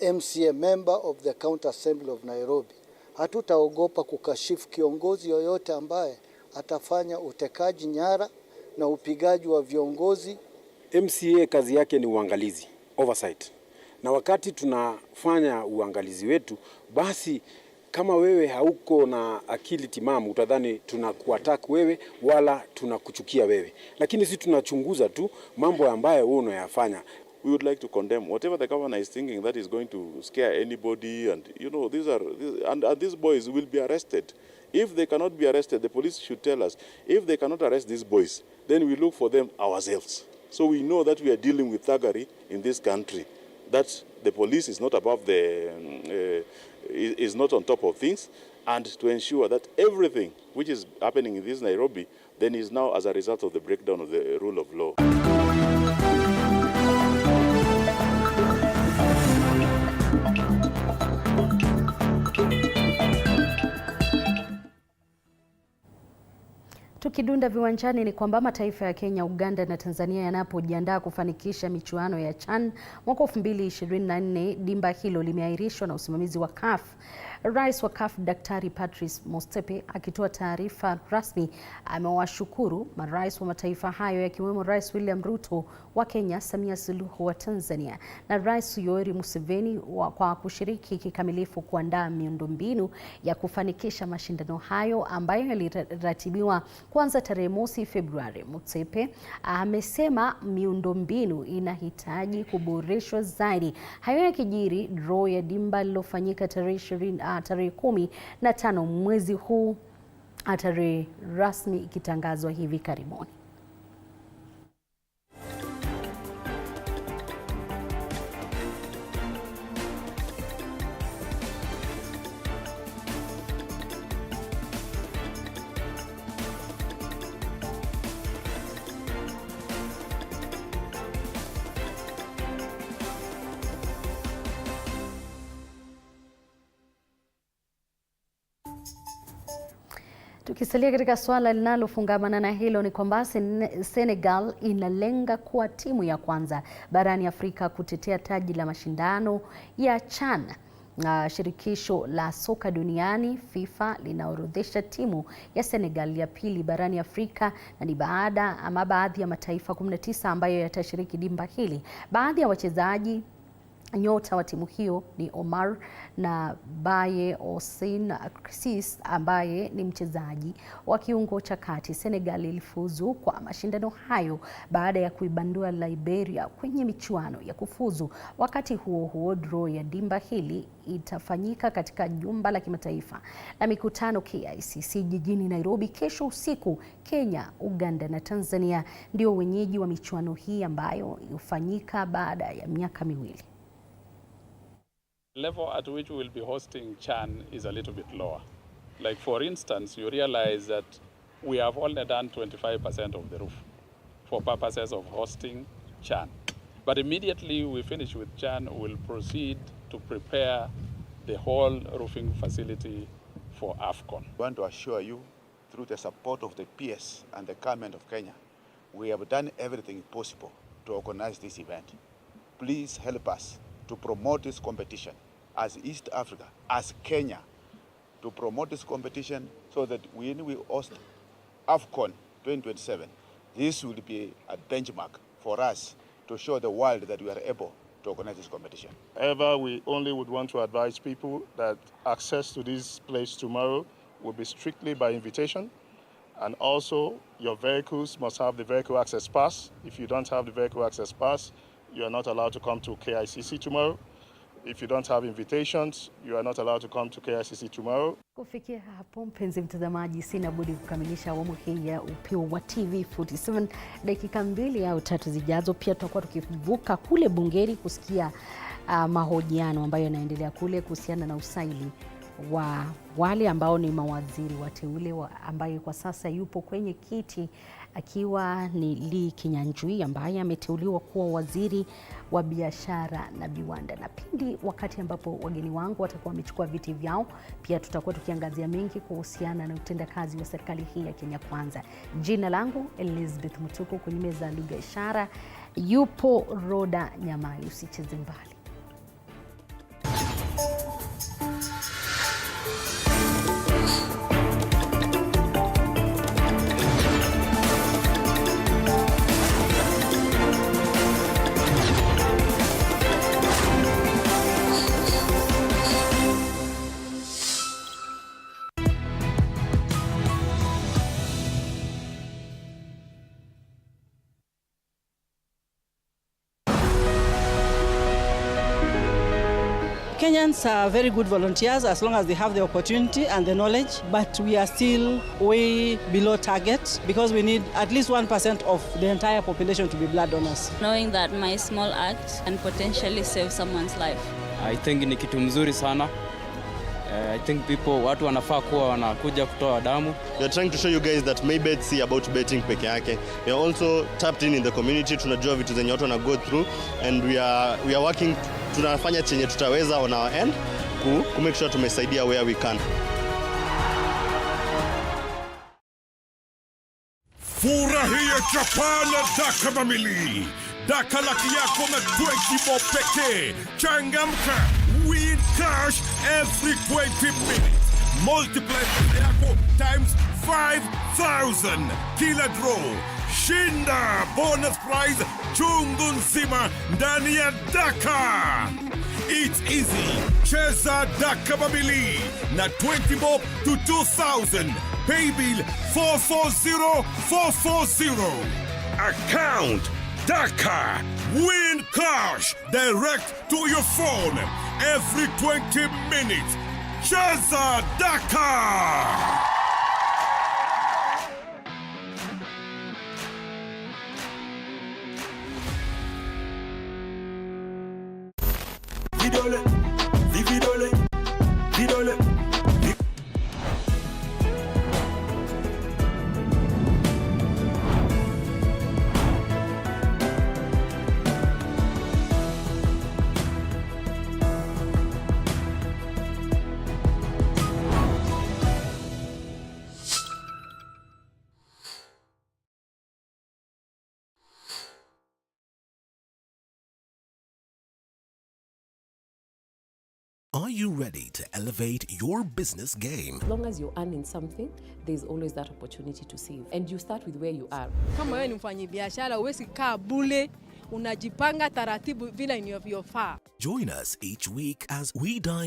MCA, member of the County Assembly of Nairobi, hatutaogopa kukashifu kiongozi yoyote ambaye atafanya utekaji nyara na upigaji wa viongozi. MCA kazi yake ni uangalizi, oversight. Na wakati tunafanya uangalizi wetu, basi kama wewe hauko na akili timamu utadhani tunakuattack wewe wala tunakuchukia wewe. Lakini sisi tunachunguza tu mambo ambayo wewe unayafanya. We would like to condemn whatever the governor is thinking that is going to scare anybody, and these boys will be arrested. If they cannot be arrested, the police should tell us. If they cannot arrest these boys, then we look for them ourselves. So we know that we are dealing with thuggery in this country. That the police is not above is not on top of things, and to ensure that everything which is happening in this Nairobi then is now as a result of the breakdown of the rule of law. Tukidunda viwanjani ni kwamba mataifa ya Kenya, Uganda na Tanzania yanapojiandaa kufanikisha michuano ya CHAN mwaka 2024, dimba hilo limeahirishwa na usimamizi wa CAF. Rais wa CAF Daktari Patrice Motsepe akitoa taarifa rasmi amewashukuru marais wa mataifa hayo yakiwemo Rais William Ruto wa Kenya, Samia Suluhu wa Tanzania na Rais Yoweri Museveni kwa kushiriki kikamilifu kuandaa miundombinu ya kufanikisha mashindano hayo ambayo yaliratibiwa kuanza tarehe 1 Februari. Motsepe amesema miundombinu inahitaji kuboreshwa zaidi. Hayo yakijiri, draw ya dimba lilofanyika tarehe 15 mwezi huu, tarehe rasmi ikitangazwa hivi karibuni. Tukisalia katika swala linalofungamana na hilo ni kwamba Senegal inalenga kuwa timu ya kwanza barani Afrika kutetea taji la mashindano ya CHAN. Shirikisho la soka duniani FIFA linaorodhesha timu ya Senegal ya pili barani Afrika na ni baadhi ya mataifa 19 ambayo yatashiriki dimba hili. Baadhi ya wachezaji nyota wa timu hiyo ni Omar na Baye Osin Crisis ambaye ni mchezaji wa kiungo cha kati. Senegal ilifuzu kwa mashindano hayo baada ya kuibandua Liberia kwenye michuano ya kufuzu. Wakati huo huo, draw ya dimba hili itafanyika katika jumba la kimataifa la mikutano KICC jijini Nairobi kesho usiku. Kenya, Uganda na Tanzania ndio wenyeji wa michuano hii ambayo hufanyika baada ya miaka miwili. The level at which we will be hosting CHAN is a little bit lower. Like for instance, you realize that we have only done 25% of the roof for purposes of hosting CHAN. But immediately we finish with CHAN, we'll proceed to prepare the whole roofing facility for AFCON. I want to assure you, through the support of the PS and the government of Kenya, we have done everything possible to organize this event. Please help us to promote this competition as East Africa, as Kenya, to promote this competition so that when we host AFCON 2027, this will be a benchmark for us to show the world that we are able to organize this competition. However, we only would want to advise people that access to this place tomorrow will be strictly by invitation. And also, your vehicles must have the vehicle access pass. If you don't have the vehicle access pass, you are not allowed to come to KICC tomorrow. If you don't have invitations, you are not allowed to come to KICC tomorrow. Kufikia hapo mpenzi mtazamaji, sina budi kukamilisha awamu hii ya upeo wa TV 47. Dakika 2 au 3 zijazo pia tutakuwa tukivuka kule bungeni kusikia mahojiano ambayo yanaendelea kule kuhusiana na usaili wa wale ambao ni mawaziri wateule ambaye kwa sasa yupo kwenye kiti akiwa ni Nominee Kinyanjui ambaye ameteuliwa kuwa waziri wa biashara na viwanda. Na pindi wakati ambapo wageni wangu watakuwa wamechukua viti vyao, pia tutakuwa tukiangazia mengi kuhusiana na utendakazi wa serikali hii ya Kenya Kwanza. Jina langu Elizabeth Mutuku, kwenye meza ya lugha ishara yupo Roda Nyamai. Usicheze mbali. Kenyans are very good volunteers as long as they have the opportunity and the knowledge, but we are still way below target because we need at least 1% of the entire population to be blood donors. Knowing that my small act can potentially save someone's life. I think ni kitu mzuri sana. I think watu wanafaa kuwa wanakuja kutoa damu. We are trying to show you guys that maybe it's about betting peke yake. We are also tapped in the community, tunajua vitu zenye watu wana go through, and we are working, tunafanya chenye tutaweza on our end ku make sure tumesaidia where we can. Furahia Japan Daka Mamili. Daka laki yako na 20 bob pekee. Changamka. Win cash every 20 minutes. Multiply yako times 5,000. Kila draw. Shinda bonus prize chungu nzima ndani ya Daka. It's easy. Cheza Daka Mamili na 20 bob to 2,000. Pay bill 440-440. Account Daka. Win cash direct to your phone every 20 minutes. Cheza Daka. Vidole, vidole, vidole. Are you ready to elevate your business game? As long as you're earning something, there's always that opportunity to save. And you start with where you are. Kama wewe ni mfanyabiashara, huwezi kaa bure, unajipanga taratibu vile inavyofaa. Join us each week as we dive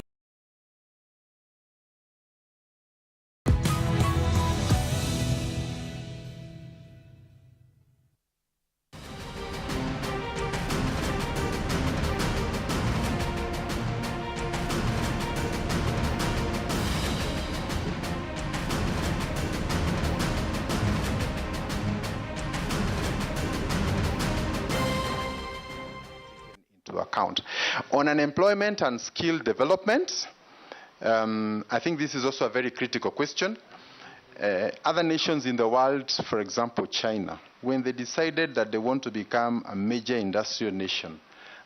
account. On unemployment and skill development, I think this is also a very critical question. Other nations in the world, for example, China, when they decided that they want to become a major industrial nation,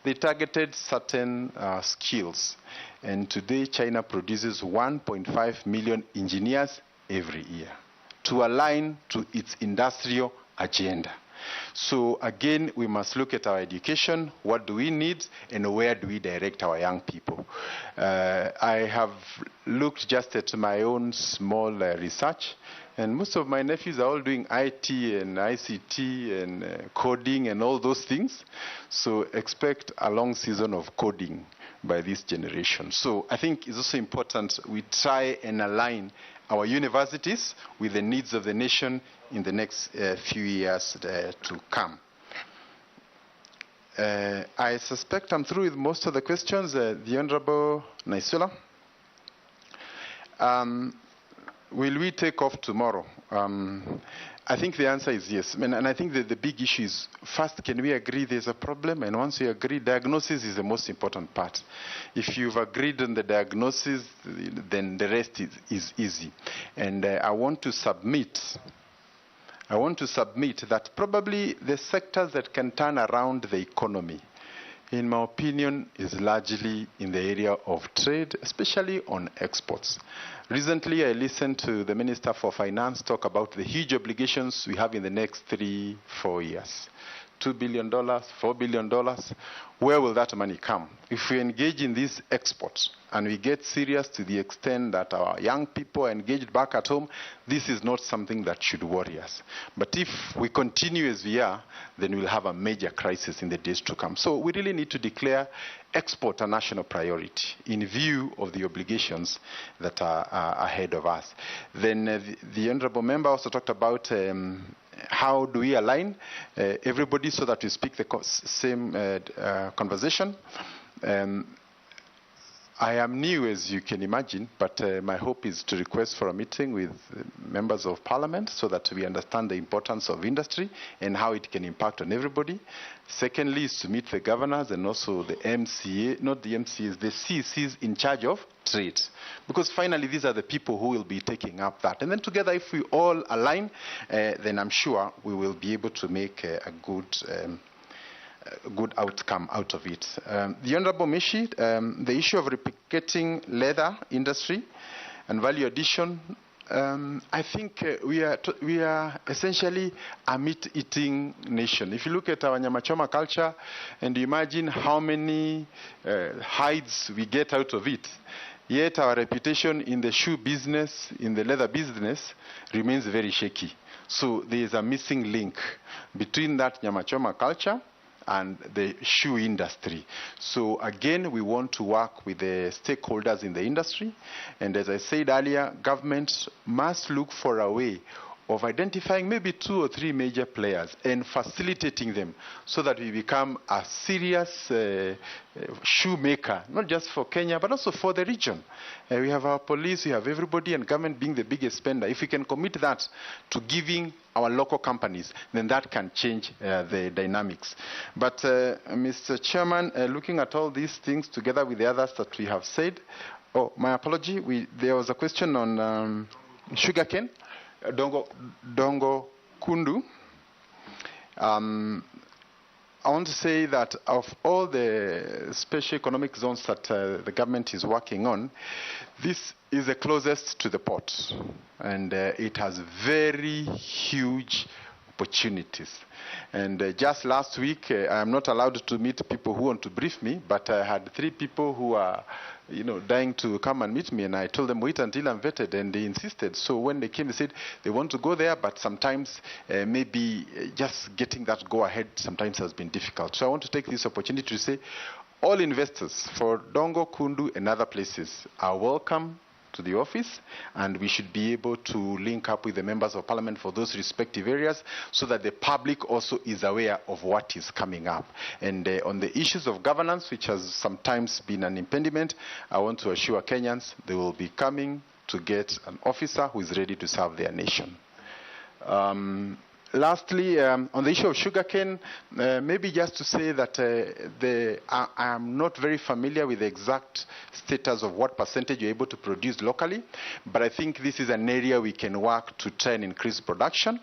they targeted certain skills. And today, China produces 1.5 million engineers every year to align to its industrial agenda. So again, we must look at our education, what do we need, and where do we direct our young people. I have looked just at my own small research, and most of my nephews are all doing IT and ICT and coding and all those things. So expect a long season of coding by this generation. So I think it's also important we try and align our universities with the needs of the nation in the next few years to come. I suspect I'm through with most of the questions. The Honorable Naisula. Will we take off tomorrow? I think the answer is yes. And I think that the big issue is, first, can we agree there's a problem? And once we agree, diagnosis is the most important part. If you've agreed on the diagnosis, then the rest is easy. And I want to submit that probably the sectors that can turn around the economy, in my opinion, is largely in the area of trade, especially on exports. Recently, I listened to the Minister for Finance talk about the huge obligations we have in the next 3-4 years. $2 billion, $4 billion. Where will that money come? If we engage in these exports and we get serious to the extent that our young people are engaged back at home, this is not something that should worry us. But if we continue as we are, then we'll have a major crisis in the days to come. So we really need to declare export a national priority in view of the obligations that are ahead of us. Then the Honourable Member also talked about how do we align everybody so that we speak the same conversation. I am new, as you can imagine, but my hope is to request for a meeting with members of parliament so that we understand the importance of industry and how it can impact on everybody. Secondly, is to meet the governors and also the MCA, not the MCAs, the CCs in charge of trade. Because finally, these are the people who will be taking up that. And then together, if we all align, then I'm sure we will be able to make a good outcome out of it. The Honourable Mishi, the issue of replicating leather industry and value addition, I think we are essentially a meat-eating nation. If you look at our nyamachoma culture and you imagine how many hides we get out of it, yet our reputation in the shoe business, in the leather business, remains very shaky. So there is a missing link between that nyamachoma culture and the shoe industry. So again, we want to work with the stakeholders in the industry. And as I said earlier, governments must look for a way of identifying maybe 2 or 3 major players and facilitating them so that we become a serious shoemaker, not just for Kenya, but also for the region. We have our police, we have everybody, and government being the biggest spender. If we can commit that to giving our local companies, then that can change the dynamics. But Mr. Chairman, looking at all these things together with the others that we have said, my apology, there was a question on sugarcane. Dongo Kundu. I want to say that of all the special economic zones that the government is working on, this is the closest to the port, and it has very huge opportunities. And just last week, I am not allowed to meet people who want to brief me, but I had 3 people who are dying to come and meet me, and I told them, wait until I'm vetted, and they insisted. So when they came, they said they want to go there, but sometimes maybe just getting that go-ahead sometimes has been difficult. So I want to take this opportunity to say all investors for Dongo, Kundu, and other places are welcome to the office, and we should be able to link up with the members of parliament for those respective areas so that the public also is aware of what is coming up. And on the issues of governance, which has sometimes been an impediment, I want to assure Kenyans they will be coming to get an officer who is ready to serve their nation. Lastly, on the issue of sugarcane, maybe just to say that I am not very familiar with the exact status of what percentage you're able to produce locally, but I think this is an area we can work to try and increase production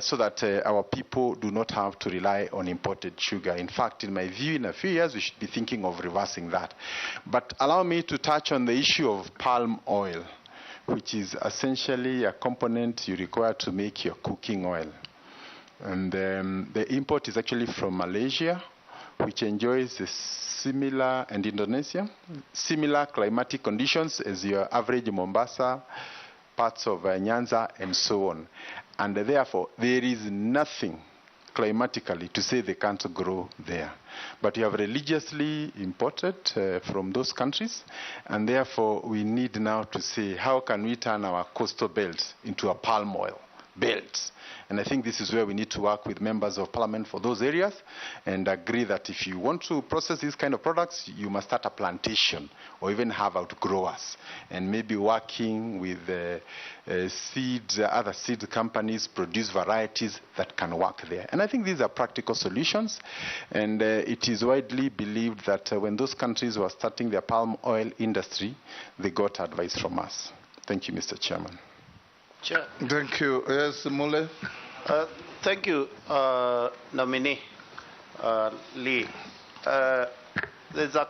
so that our people do not have to rely on imported sugar. In fact, in my view, in a few years, we should be thinking of reversing that. But allow me to touch on the issue of palm oil, which is essentially a component you require to make your cooking oil. And the import is actually from Malaysia, which enjoys a similar, and Indonesia, similar climatic conditions as your average Mombasa, parts of Nyanza, and so on. And therefore, there is nothing climatically to say they can't grow there. But you have religiously imported from those countries, and therefore we need now to say, how can we turn our coastal belts into a palm oil belt? And I think this is where we need to work with members of parliament for those areas and agree that if you want to process these kind of products, you must start a plantation or even have outgrowers, and maybe working with other seed companies, produce varieties that can work there. And I think these are practical solutions, and it is widely believed that when those countries were starting their palm oil industry, they got advice from us. Thank you, Mr. Chairman. Chair. Thank you. Yes, Mule. Thank you, Nominee Lee. There's a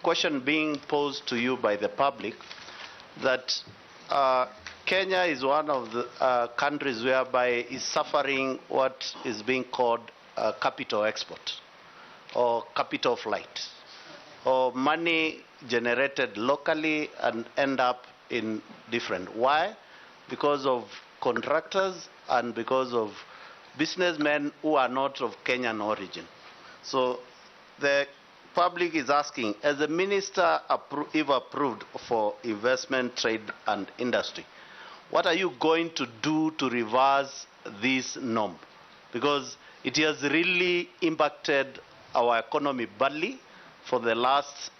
question being posed to you by the public that Kenya is one of the countries whereby is suffering what is being called capital export or capital flight, or money generated locally and end up in different. Why? Because of contractors and because of businessmen who are not of Kenyan origin. So the public is asking, as the minister if approved for investment, trade and industry, what are you going to do to reverse this norm? Because it has really impacted our economy badly for the last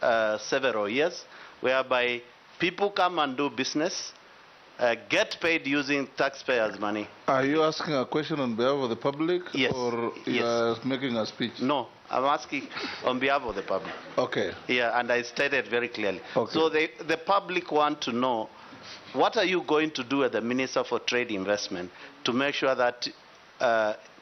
several years, whereby people come and do business, get paid using taxpayers' money. Are you asking a question on behalf of the public? Yes. Or you are making a speech? No, I'm asking on behalf of the public. Okay. Yeah, and I stated very clearly. Okay. So the public want to know, what are you going to do as the Minister for Trade Investment to make sure that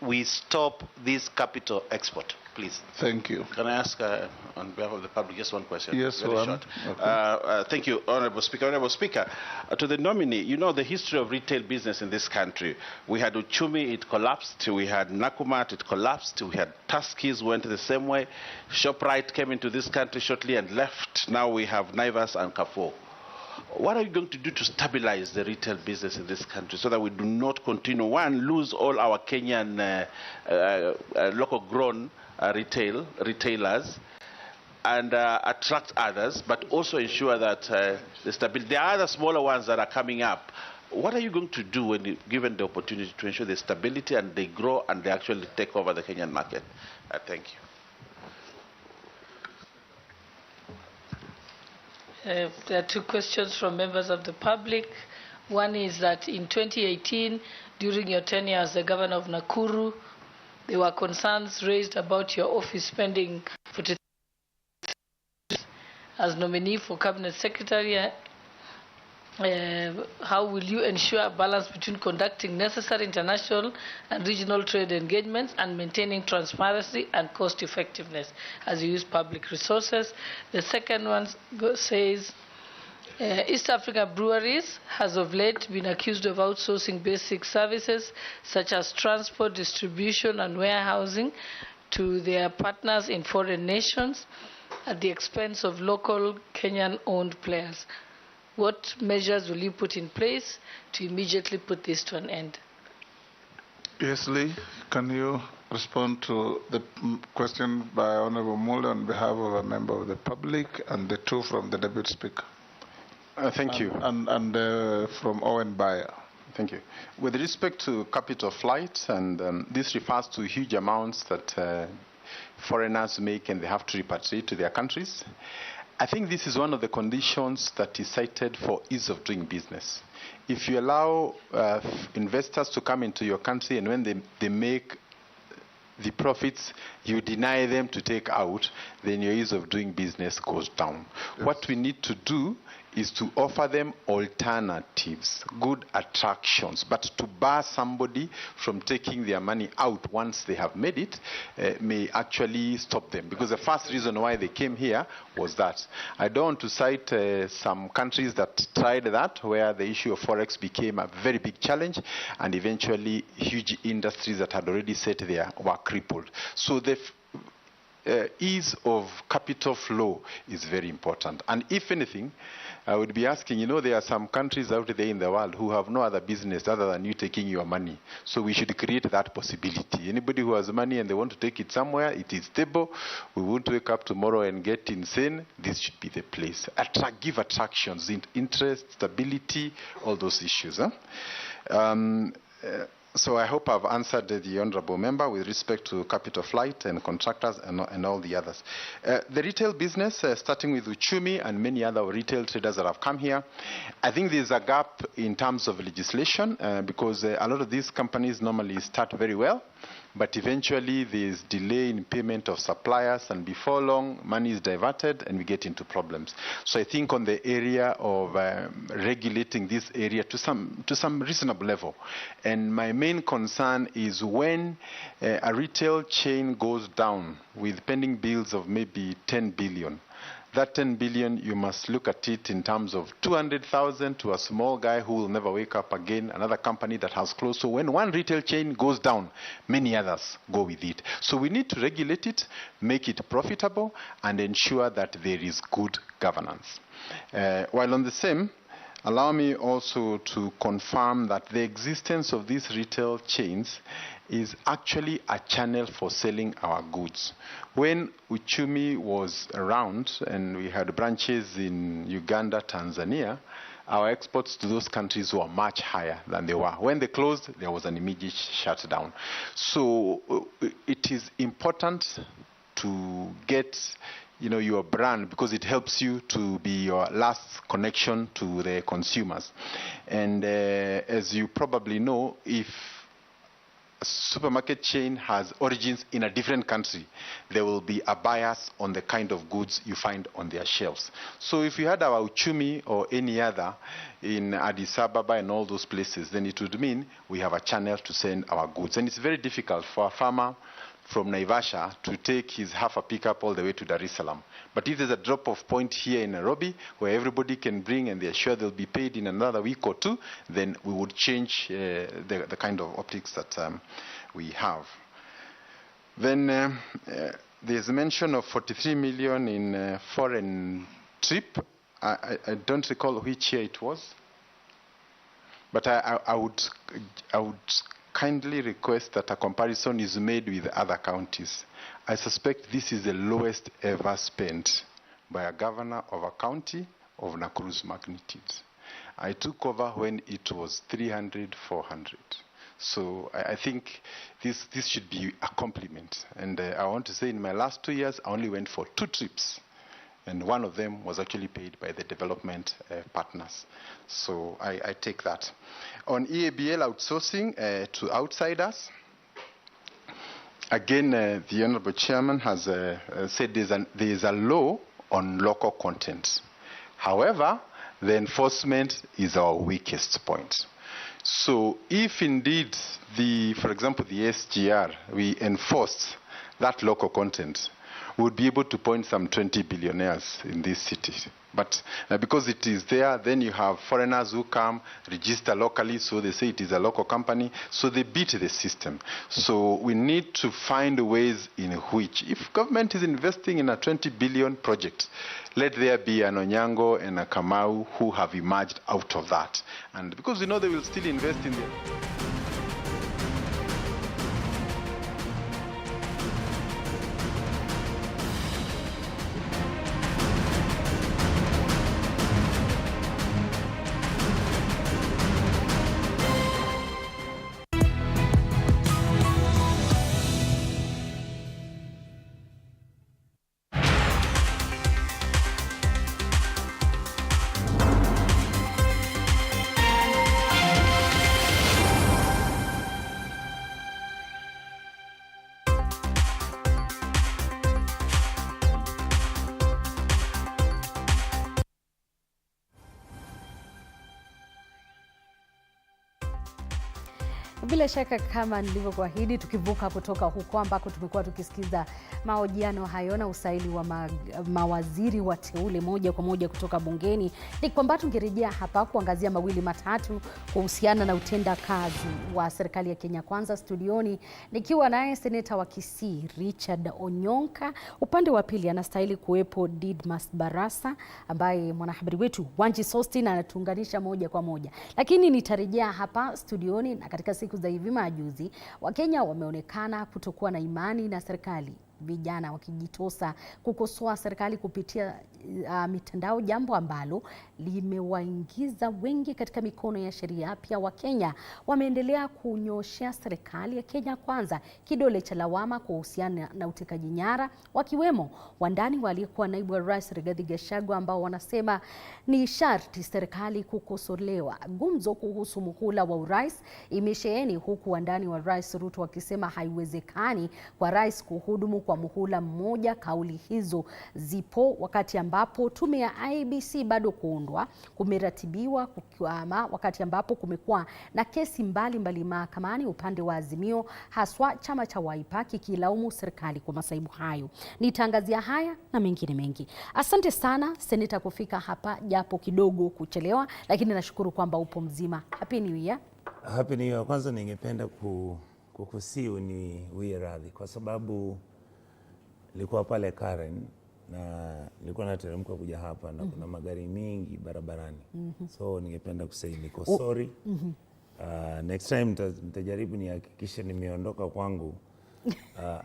we stop this capital export, please? Thank you. Can I ask on behalf of the public just one question? Yes, very short. Okay. Thank you, Honorable Speaker. Honorable Speaker, to the nominee, you know the history of retail business in this country. We had Uchumi, it collapsed. We had Nakumatt, it collapsed. We had Tuskys, went the same way. ShopRite came into this country shortly and left. Now we have Naivas and Carrefour. What are you going to do to stabilize the retail business in this country so that we do not continue, one, lose all our Kenyan local-grown retailers and attract others, but also ensure that the stability. There are other smaller ones that are coming up. What are you going to do when given the opportunity to ensure the stability and they grow and they actually take over the Kenyan market? Thank you. There are two questions from members of the public. One is that in 2018, during your tenure as the governor of Nakuru, there were concerns raised about your office spending as nominee for cabinet secretary. How will you ensure a balance between conducting necessary international and regional trade engagements and maintaining transparency and cost effectiveness as you use public resources? The second one says, East Africa breweries has of late been accused of outsourcing basic services such as transport, distribution and warehousing to their partners in foreign nations at the expense of local Kenyan-owned players. What measures will you put in place to immediately put this to an end? Yes, Lee, can you respond to the question by Honorable Muller on behalf of a member of the public and the two from the Deputy Speaker? Thank you. And from Owen Bayer. Thank you. With respect to capital flight, and this refers to huge amounts that foreigners make and they have to repatriate to their countries. I think this is one of the conditions that is cited for ease of doing business. If you allow investors to come into your country and when they make the profits, you deny them to take out, then your ease of doing business goes down. Yes. What we need to do is to offer them alternatives, good attractions. But to bar somebody from taking their money out once they have made it may actually stop them. Because the first reason why they came here was that. I don't want to cite some countries that tried that, where the issue of forex became a very big challenge, and eventually huge industries that had already set there were crippled. So the ease of capital flow is very important. And if anything, I would be asking, there are some countries out there in the world who have no other business other than you taking your money. So we should create that possibility. Anybody who has money and they want to take it somewhere, it is stable. We won't wake up tomorrow and get insane. This should be the place. Give attractions, interest, stability, all those issues. So I hope I've answered the honourable member with respect to capital flight and contractors and all the others. The retail business, starting with Uchumi and many other retail traders that have come here, I think there's a gap in terms of legislation because a lot of these companies normally start very well, but eventually there's delay in payment of suppliers, and before long, money is diverted and we get into problems. So I think on the area of regulating this area to some reasonable level. And my main concern is when a retail chain goes down with pending bills of maybe 10 billion, that 10 billion, you must look at it in terms of 200,000 to a small guy who will never wake up again, another company that has closed. So when one retail chain goes down, many others go with it. So we need to regulate it, make it profitable, and ensure that there is good governance. While on the same, allow me also to confirm that the existence of these retail chains is actually a channel for selling our goods. When Uchumi was around and we had branches in Uganda, Tanzania, our exports to those countries were much higher than they were. When they closed, there was an immediate shutdown. So it is important to get your brand, because it helps you to be your last connection to the consumers. And as you probably know, if a supermarket chain has origins in a different country, there will be a bias on the kind of goods you find on their shelves. So if you had our Uchumi or any other in Addis Ababa and all those places, then it would mean we have a channel to send our goods. And it's very difficult for a farmer from Naivasha to take his half a pickup all the way to Dar es Salaam. But if there's a drop-off point here in Nairobi where everybody can bring and they're sure they'll be paid in another week or two, then we would change the kind of optics that we have. Then there's a mention of 43 million in foreign trip. I don't recall which year it was, but I would kindly request that a comparison is made with other counties. I suspect this is the lowest ever spent by a governor of a county of Nakuru's magnitude. I took over when it was 300, 400. So I think this should be a compliment. And I want to say in my last 2 years, I only went for 2 trips. And one of them was actually paid by the development partners. So I take that. On EABL outsourcing to outsiders, again, the Honorable Chairman has said there is a law on local content. However, the enforcement is our weakest point. So if indeed, for example, the SGR, we enforced that local content, we would be able to point some 20 billionaires in this city. But because it is there, then you have foreigners who come, register locally, so they say it is a local company, so they beat the system. So we need to find ways in which, if government is investing in a 20 billion project, let there be an Onyango and a Kamau who have emerged out of that. And because they will still invest in the... Bila shaka kama nilivyokuahidi, tukivuka kutoka huko ambako tumekuwa tukisikiza mahojiano hayo na usaili wa mawaziri wateule moja kwa moja kutoka bungeni, ni kwamba tungerejea hapa kuangazia mawili matatu kuhusiana na utenda kazi wa serikali ya Kenya Kwanza. Studioni nikiwa naye seneta wa Kisii Richard Onyonka. Upande wa pili anastahili kuwepo Didmas Barasa ambaye mwanahabari wetu Wanji Sostin anatuunganisha moja kwa moja. Lakini nitarejea hapa studioni, na katika siku za hivi majuzi Wakenya wameonekana kutokuwa na imani na serikali, vijana wakijitosa kukosoa serikali kupitia mitandao, jambo ambalo limewaingiza wengi katika mikono ya sheria. Pia Wakenya wameendelea kunyoshea serikali ya Kenya Kwanza kidole cha lawama kuhusiana na utekaji nyara, wakiwemo wandani waliokuwa naibu wa rais Rigathi Gachagua, ambao wanasema ni sharti serikali kukosolewa. Gumzo kuhusu muhula wa urais imesheheni, huku wandani wa rais Ruto wakisema haiwezekani kwa rais kuhudumu kwa muhula mmoja. Kauli hizo zipo wakati ambapo tume ya IEBC bado kuundwa, kumeratibiwa wakati ambapo kumekuwa na kesi mbalimbali mahakamani, upande wa Azimio haswa chama cha Wiper kikilaumu serikali kwa masaibu hayo. Nitaangazia haya na mengine mengi. Asante sana seneta kufika hapa japo kidogo kuchelewa, lakini nashukuru kwamba upo mzima. Happy New Year. Happy New Year. Kwanza ningependa kukusiu ni radhi kwa sababu nilikuwa pale Karen na nilikuwa nateremka kuja hapa na kuna magari mingi barabarani. So ningependa kusema niko sorry. Next time nitajaribu nihakikishe nimeondoka kwangu.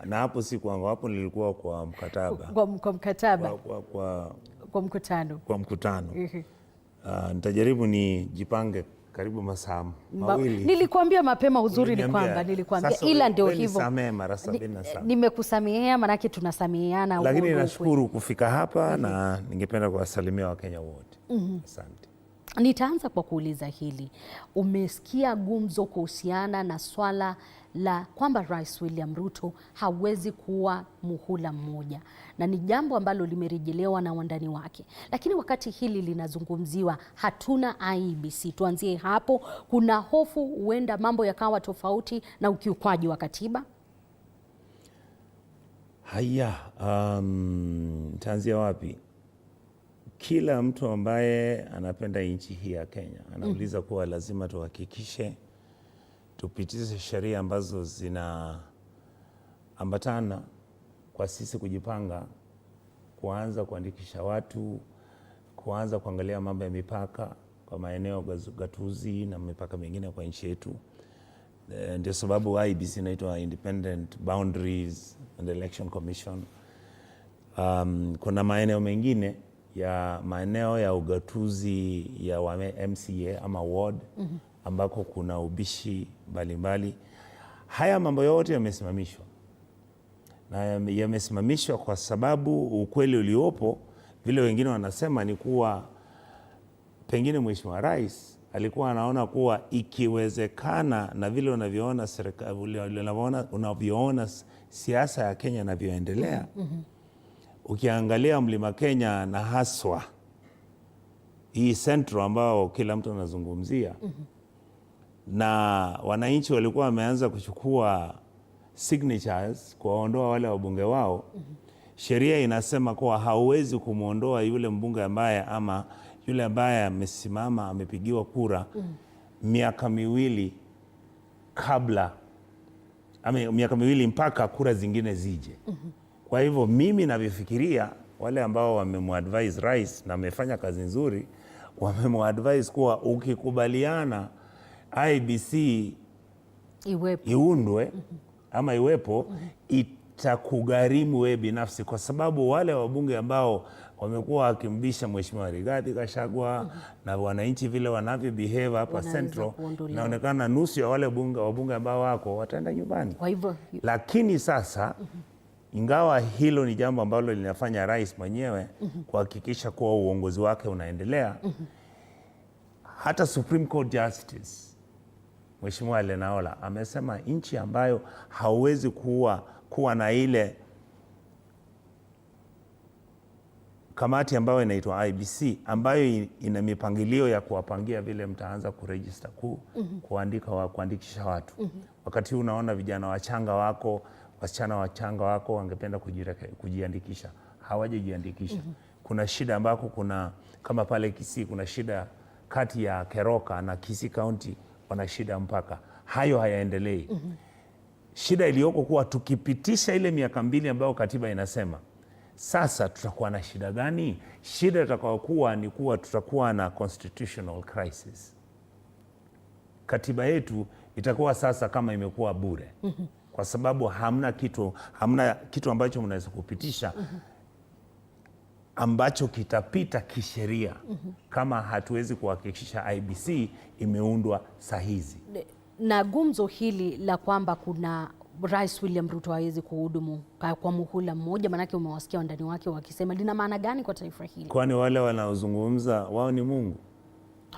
Na hapo si kwangu, hapo nilikuwa kwa mkataba. Kwa mkataba. Kwa mkutano. Kwa mkutano. Nitajaribu nijipange karibu masaa mawili. Nilikuambia mapema, uzuri ni kwamba nilikuambia, ila ndio hivyo. Nimekusamehea, manake tunasameheana. Lakini nashukuru kufika hapa na ningependa kuwasalimia Wakenya wote. Asante. Nitaanza kwa kuuliza hili. Umesikia gumzo kuhusiana na swala la kwamba Rais William Ruto hawezi kuwa muhula mmoja, na ni jambo ambalo limerejelewa na wandani wake. Lakini wakati hili linazungumziwa, hatuna IEBC. Tuanzie hapo. Kuna hofu huenda mambo yakawa tofauti na ukiukwaji wa katiba? Haya, taanzia wapi? Kila mtu ambaye anapenda nchi hii ya Kenya anauliza kuwa lazima tuhakikishe tupitishe sheria ambazo zinaambatana kwa sisi kujipanga, kuanza kuandikisha watu, kuanza kuangalia mambo ya mipaka kwa maeneo gatuzi na mipaka mingine kwa nchi yetu. Ndio sababu IEBC inaitwa Independent Boundaries and Election Commission. Kuna maeneo mengine ya maeneo ya ugatuzi ya MCA ama ward ambako kuna ubishi mbalimbali. Haya mambo yote yamesimamishwa, na yamesimamishwa kwa sababu ukweli uliopo, vile wengine wanasema, ni kuwa pengine Mheshimiwa Rais alikuwa anaona kuwa ikiwezekana, na vile unavyoona serikali, unavyoona siasa ya Kenya inavyoendelea, ukiangalia Mlima Kenya na haswa hii Central ambao kila mtu anazungumzia, na wananchi walikuwa wameanza kuchukua signatures kuwaondoa wale wabunge wao. Sheria inasema kuwa hauwezi kumuondoa yule mbunge ambaye ama yule ambaye amesimama amepigiwa kura miaka miwili kabla, miaka miwili mpaka kura zingine zije. Kwa hivyo mimi navyofikiria, wale ambao wamemuadvise rais na wamefanya kazi nzuri, wamemuadvise kuwa ukikubaliana IEBC iundwe ama iwepo, itakugharimu wewe binafsi, kwa sababu wale wabunge ambao wamekuwa wakimbisha Mheshimiwa Rigathi Gachagua na wananchi vile wanavyo behave hapa Central, inaonekana nusu ya wale wabunge ambao wako wataenda nyumbani. Kwa hivyo, lakini sasa ingawa hilo ni jambo ambalo linafanya rais mwenyewe kuhakikisha kuwa uongozi wake unaendelea, hata Supreme Court Justice Mheshimiwa Lenaola amesema nchi ambayo hauwezi kuwa na ile kamati ambayo inaitwa IBC ambayo ina mipangilio ya kuwapangia vile mtaanza kuregister kuandikisha watu. Wakati huu unaona vijana wachanga wako, wasichana wachanga wako wangependa kujiandikisha, hawajajiandikisha. Kuna shida ambako kuna kama pale Kisii kuna shida kati ya Keroka na Kisii County, wana shida mpaka. Hayo hayaendelei. Shida iliyoko kuwa tukipitisha ile miaka 2 ambayo katiba inasema, sasa tutakuwa na shida gani? Shida itakayokuwa ni kuwa tutakuwa na constitutional crisis. Katiba yetu itakuwa sasa kama imekuwa bure. Kwa sababu hamna kitu ambacho mnaweza kupitisha ambacho kitapita kisheria kama hatuwezi kuhakikisha IBC imeundwa sahizi. Na gumzo hili la kwamba kuna Rais William Ruto hawezi kuhudumu kwa muhula mmoja, manake umewasikia wandani wake wakisema, lina maana gani kwa taifa hili? Kwani wale wanaozungumza wao ni Mungu?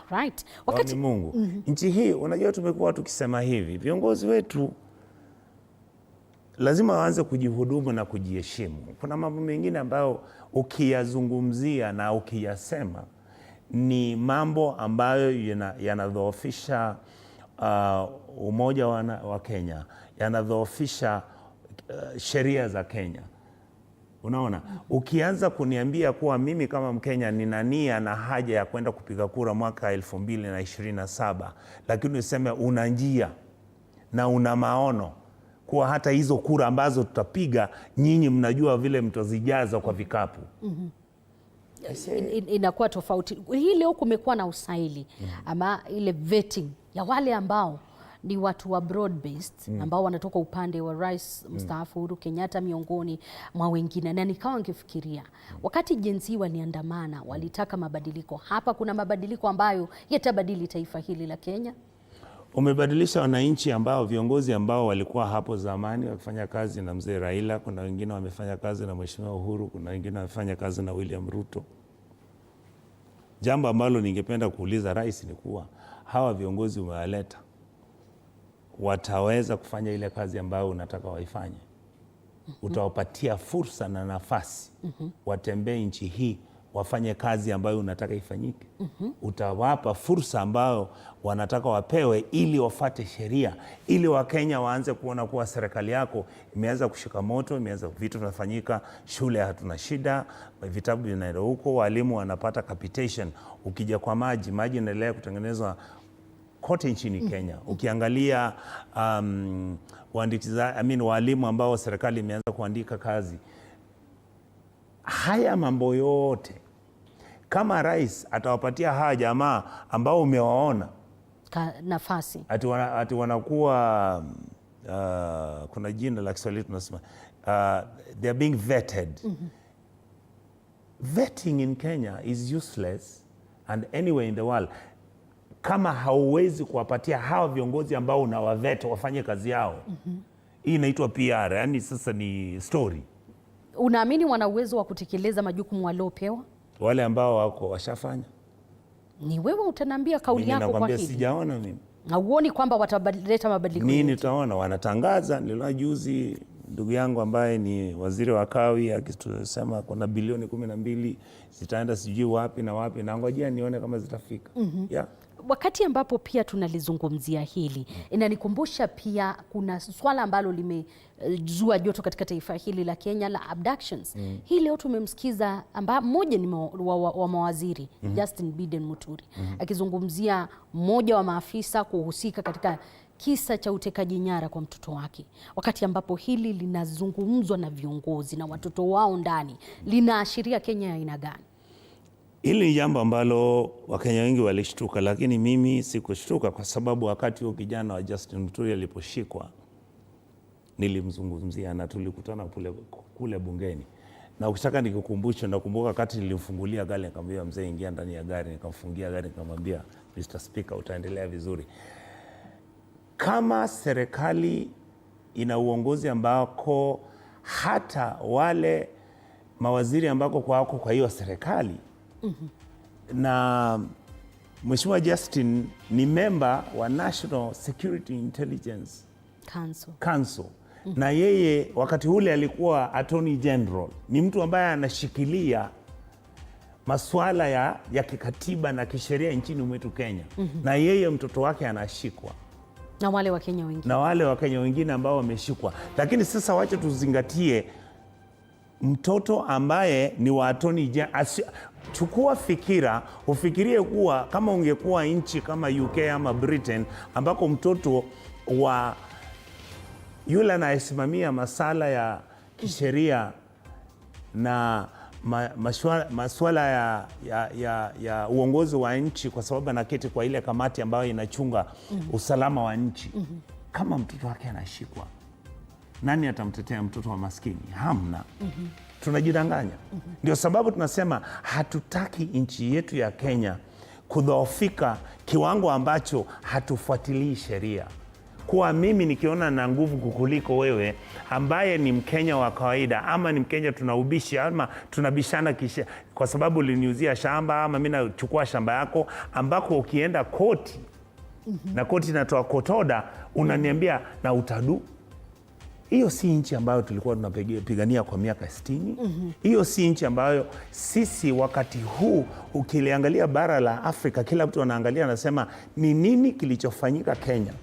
Right. Wakati ni Mungu. Nchi hii unajua tumekuwa tukisema hivi, viongozi wetu lazima waanze kujihudumu na kujiheshimu. Kuna mambo mengine ambayo ukiyazungumzia na ukiyasema ni mambo ambayo yanadhoofisha umoja wa Kenya, yanadhoofisha sheria za Kenya. Unaona, ukianza kuniambia kuwa mimi kama Mkenya nina nia na haja ya kwenda kupiga kura mwaka 2027, lakini useme una njia na una maono kuwa hata hizo kura ambazo tutapiga nyinyi mnajua vile mtazijaza kwa vikapu. Inakuwa tofauti. Hii leo kumekuwa na usaili ama ile vetting ya wale ambao ni watu wa broad based ambao wanatoka upande wa Rais mstaafu Uhuru Kenyatta miongoni mwa wengine, na nikawa ngifikiria wakati jinsi waliandamana walitaka mabadiliko, hapa kuna mabadiliko ambayo yatabadili taifa hili la Kenya. Umebadilisha wananchi ambao viongozi ambao walikuwa hapo zamani wakifanya kazi na mzee Raila, kuna wengine wamefanya kazi na Mheshimiwa Uhuru, kuna wengine wamefanya kazi na William Ruto. Jambo ambalo ningependa kuuliza rais ni kuwa hawa viongozi umewaleta, wataweza kufanya ile kazi ambayo unataka waifanye? Utawapatia fursa na nafasi watembee nchi hii wafanye kazi ambayo unataka ifanyike? Utawapa fursa ambayo wanataka wapewe ili wafate sheria, ili Wakenya waanze kuona kuwa serikali yako imeanza kushika moto, imeanza vitu vinafanyika, shule hatuna shida, vitabu vinaenda huko, walimu wanapata capitation. Ukija kwa maji yanaendelea kutengenezwa kote nchini Kenya. Ukiangalia walimu ambao serikali imeanza kuandika kazi. Haya mambo yote kama rais atawapatia hawa jamaa ambao umewaona nafasi, ati wanakuwa kuna jina la Kiswahili tunasema they are being vetted. Vetting in Kenya is useless and anywhere in the world. Kama hauwezi kuwapatia hawa viongozi ambao unawaveta wafanye kazi yao, hii inaitwa PR, yani sasa ni story. Unaamini wana uwezo wa kutekeleza majukumu waliopewa? Wale ambao wako washafanya. Ni wewe utanambia kauli yako kwa hili. Sijaona mimi. Hauoni kwamba wataleta mabadiliko? Nini utaona? Wanatangaza. Niliona juzi ndugu yangu ambaye ni waziri wa kawi akisema kuna bilioni 12 zitaenda sijui wapi na wapi, na ngojea nione kama zitafika. Yeah. Wakati ambapo pia tunalizungumzia hili, inanikumbusha pia kuna swala ambalo limezua joto katika taifa hili la Kenya la abductions. Hii leo tumemsikiza mmoja ni wa mawaziri Justin Biden Muturi akizungumzia mmoja wa maafisa kuhusika katika kisa cha utekaji nyara kwa mtoto wake. Wakati ambapo hili linazungumzwa na viongozi na watoto wao ndani, linaashiria Kenya ya aina gani? Hili ni jambo ambalo Wakenya wengi walishtuka, lakini mimi sikushtuka kwa sababu wakati huo kijana wa Justin Muturi aliposhikwa nilimzungumzia na tulikutana kule bungeni. Na ukitaka nikukumbushe, nakumbuka wakati nilimfungulia gari nikamwambia mzee ingia ndani ya gari, nikamfungia gari nikamwambia Mr. Speaker utaendelea vizuri. Kama serikali ina uongozi ambako hata wale mawaziri ambako kwa hiyo serikali na Mheshimiwa Justin ni member wa National Security Intelligence Council. Na yeye wakati ule alikuwa Attorney General. Ni mtu ambaye anashikilia masuala ya kikatiba na kisheria nchini mwetu Kenya. Na yeye mtoto wake anashikwa. Na wale wa Kenya wengine. Na wale wa Kenya wengine ambao wameshikwa. Lakini sasa wacha tuzingatie mtoto ambaye ni wa attorney general. Chukua fikira, ufikirie kuwa kama ungekuwa nchi kama UK ama Britain ambako mtoto wa yule anayesimamia masala ya kisheria na masuala ya uongozi wa nchi, kwa sababu anaketi kwa ile kamati ambayo inachunga usalama wa nchi. Kama mtoto wake anashikwa, nani atamtetea mtoto wa maskini? Hamna. Tunajidanganya. Ndio sababu tunasema hatutaki nchi yetu ya Kenya kudhoofika kiwango ambacho hatufuatilii sheria. Kuwa mimi nikiona na nguvu kukuliko wewe ambaye ni Mkenya wa kawaida, ama ni Mkenya tunaubishi, ama tunabishana kisha kwa sababu uliniuzia shamba, ama mimi nachukua shamba yako, ambako ukienda koti na koti inatoa kotoda, unaniambia na utadu. Hiyo si nchi ambayo tulikuwa tunapigania kwa miaka 60. Hiyo si nchi ambayo sisi wakati huu ukiliangalia bara la Afrika, kila mtu anaangalia anasema ni nini kilichofanyika Kenya.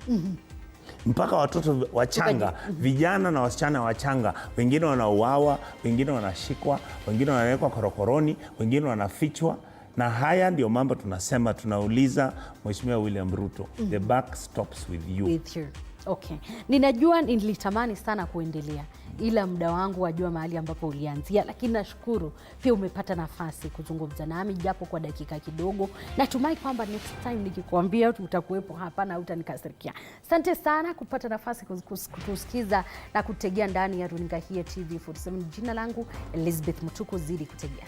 Mpaka watoto wachanga, vijana na wasichana wachanga, wengine wanauawa, wengine wanashikwa, wengine wanawekwa korokoroni, wengine wanafichwa. Na haya ndio mambo tunasema, tunauliza Mheshimiwa William Ruto, the buck stops with you. With you. Okay. Ninajua nilitamani sana kuendelea, ila muda wangu wajua mahali ambapo ulianzia, lakini nashukuru pia umepata nafasi kuzungumza nami japo kwa dakika kidogo. Natumai kwamba next time nikikwambia utakuwepo hapa na utanikasirikia. Asante sana kupata nafasi kutusikiza na kutegea ndani ya runinga hii ya TV47. Jina langu Elizabeth Mutuku, zidi kutegea.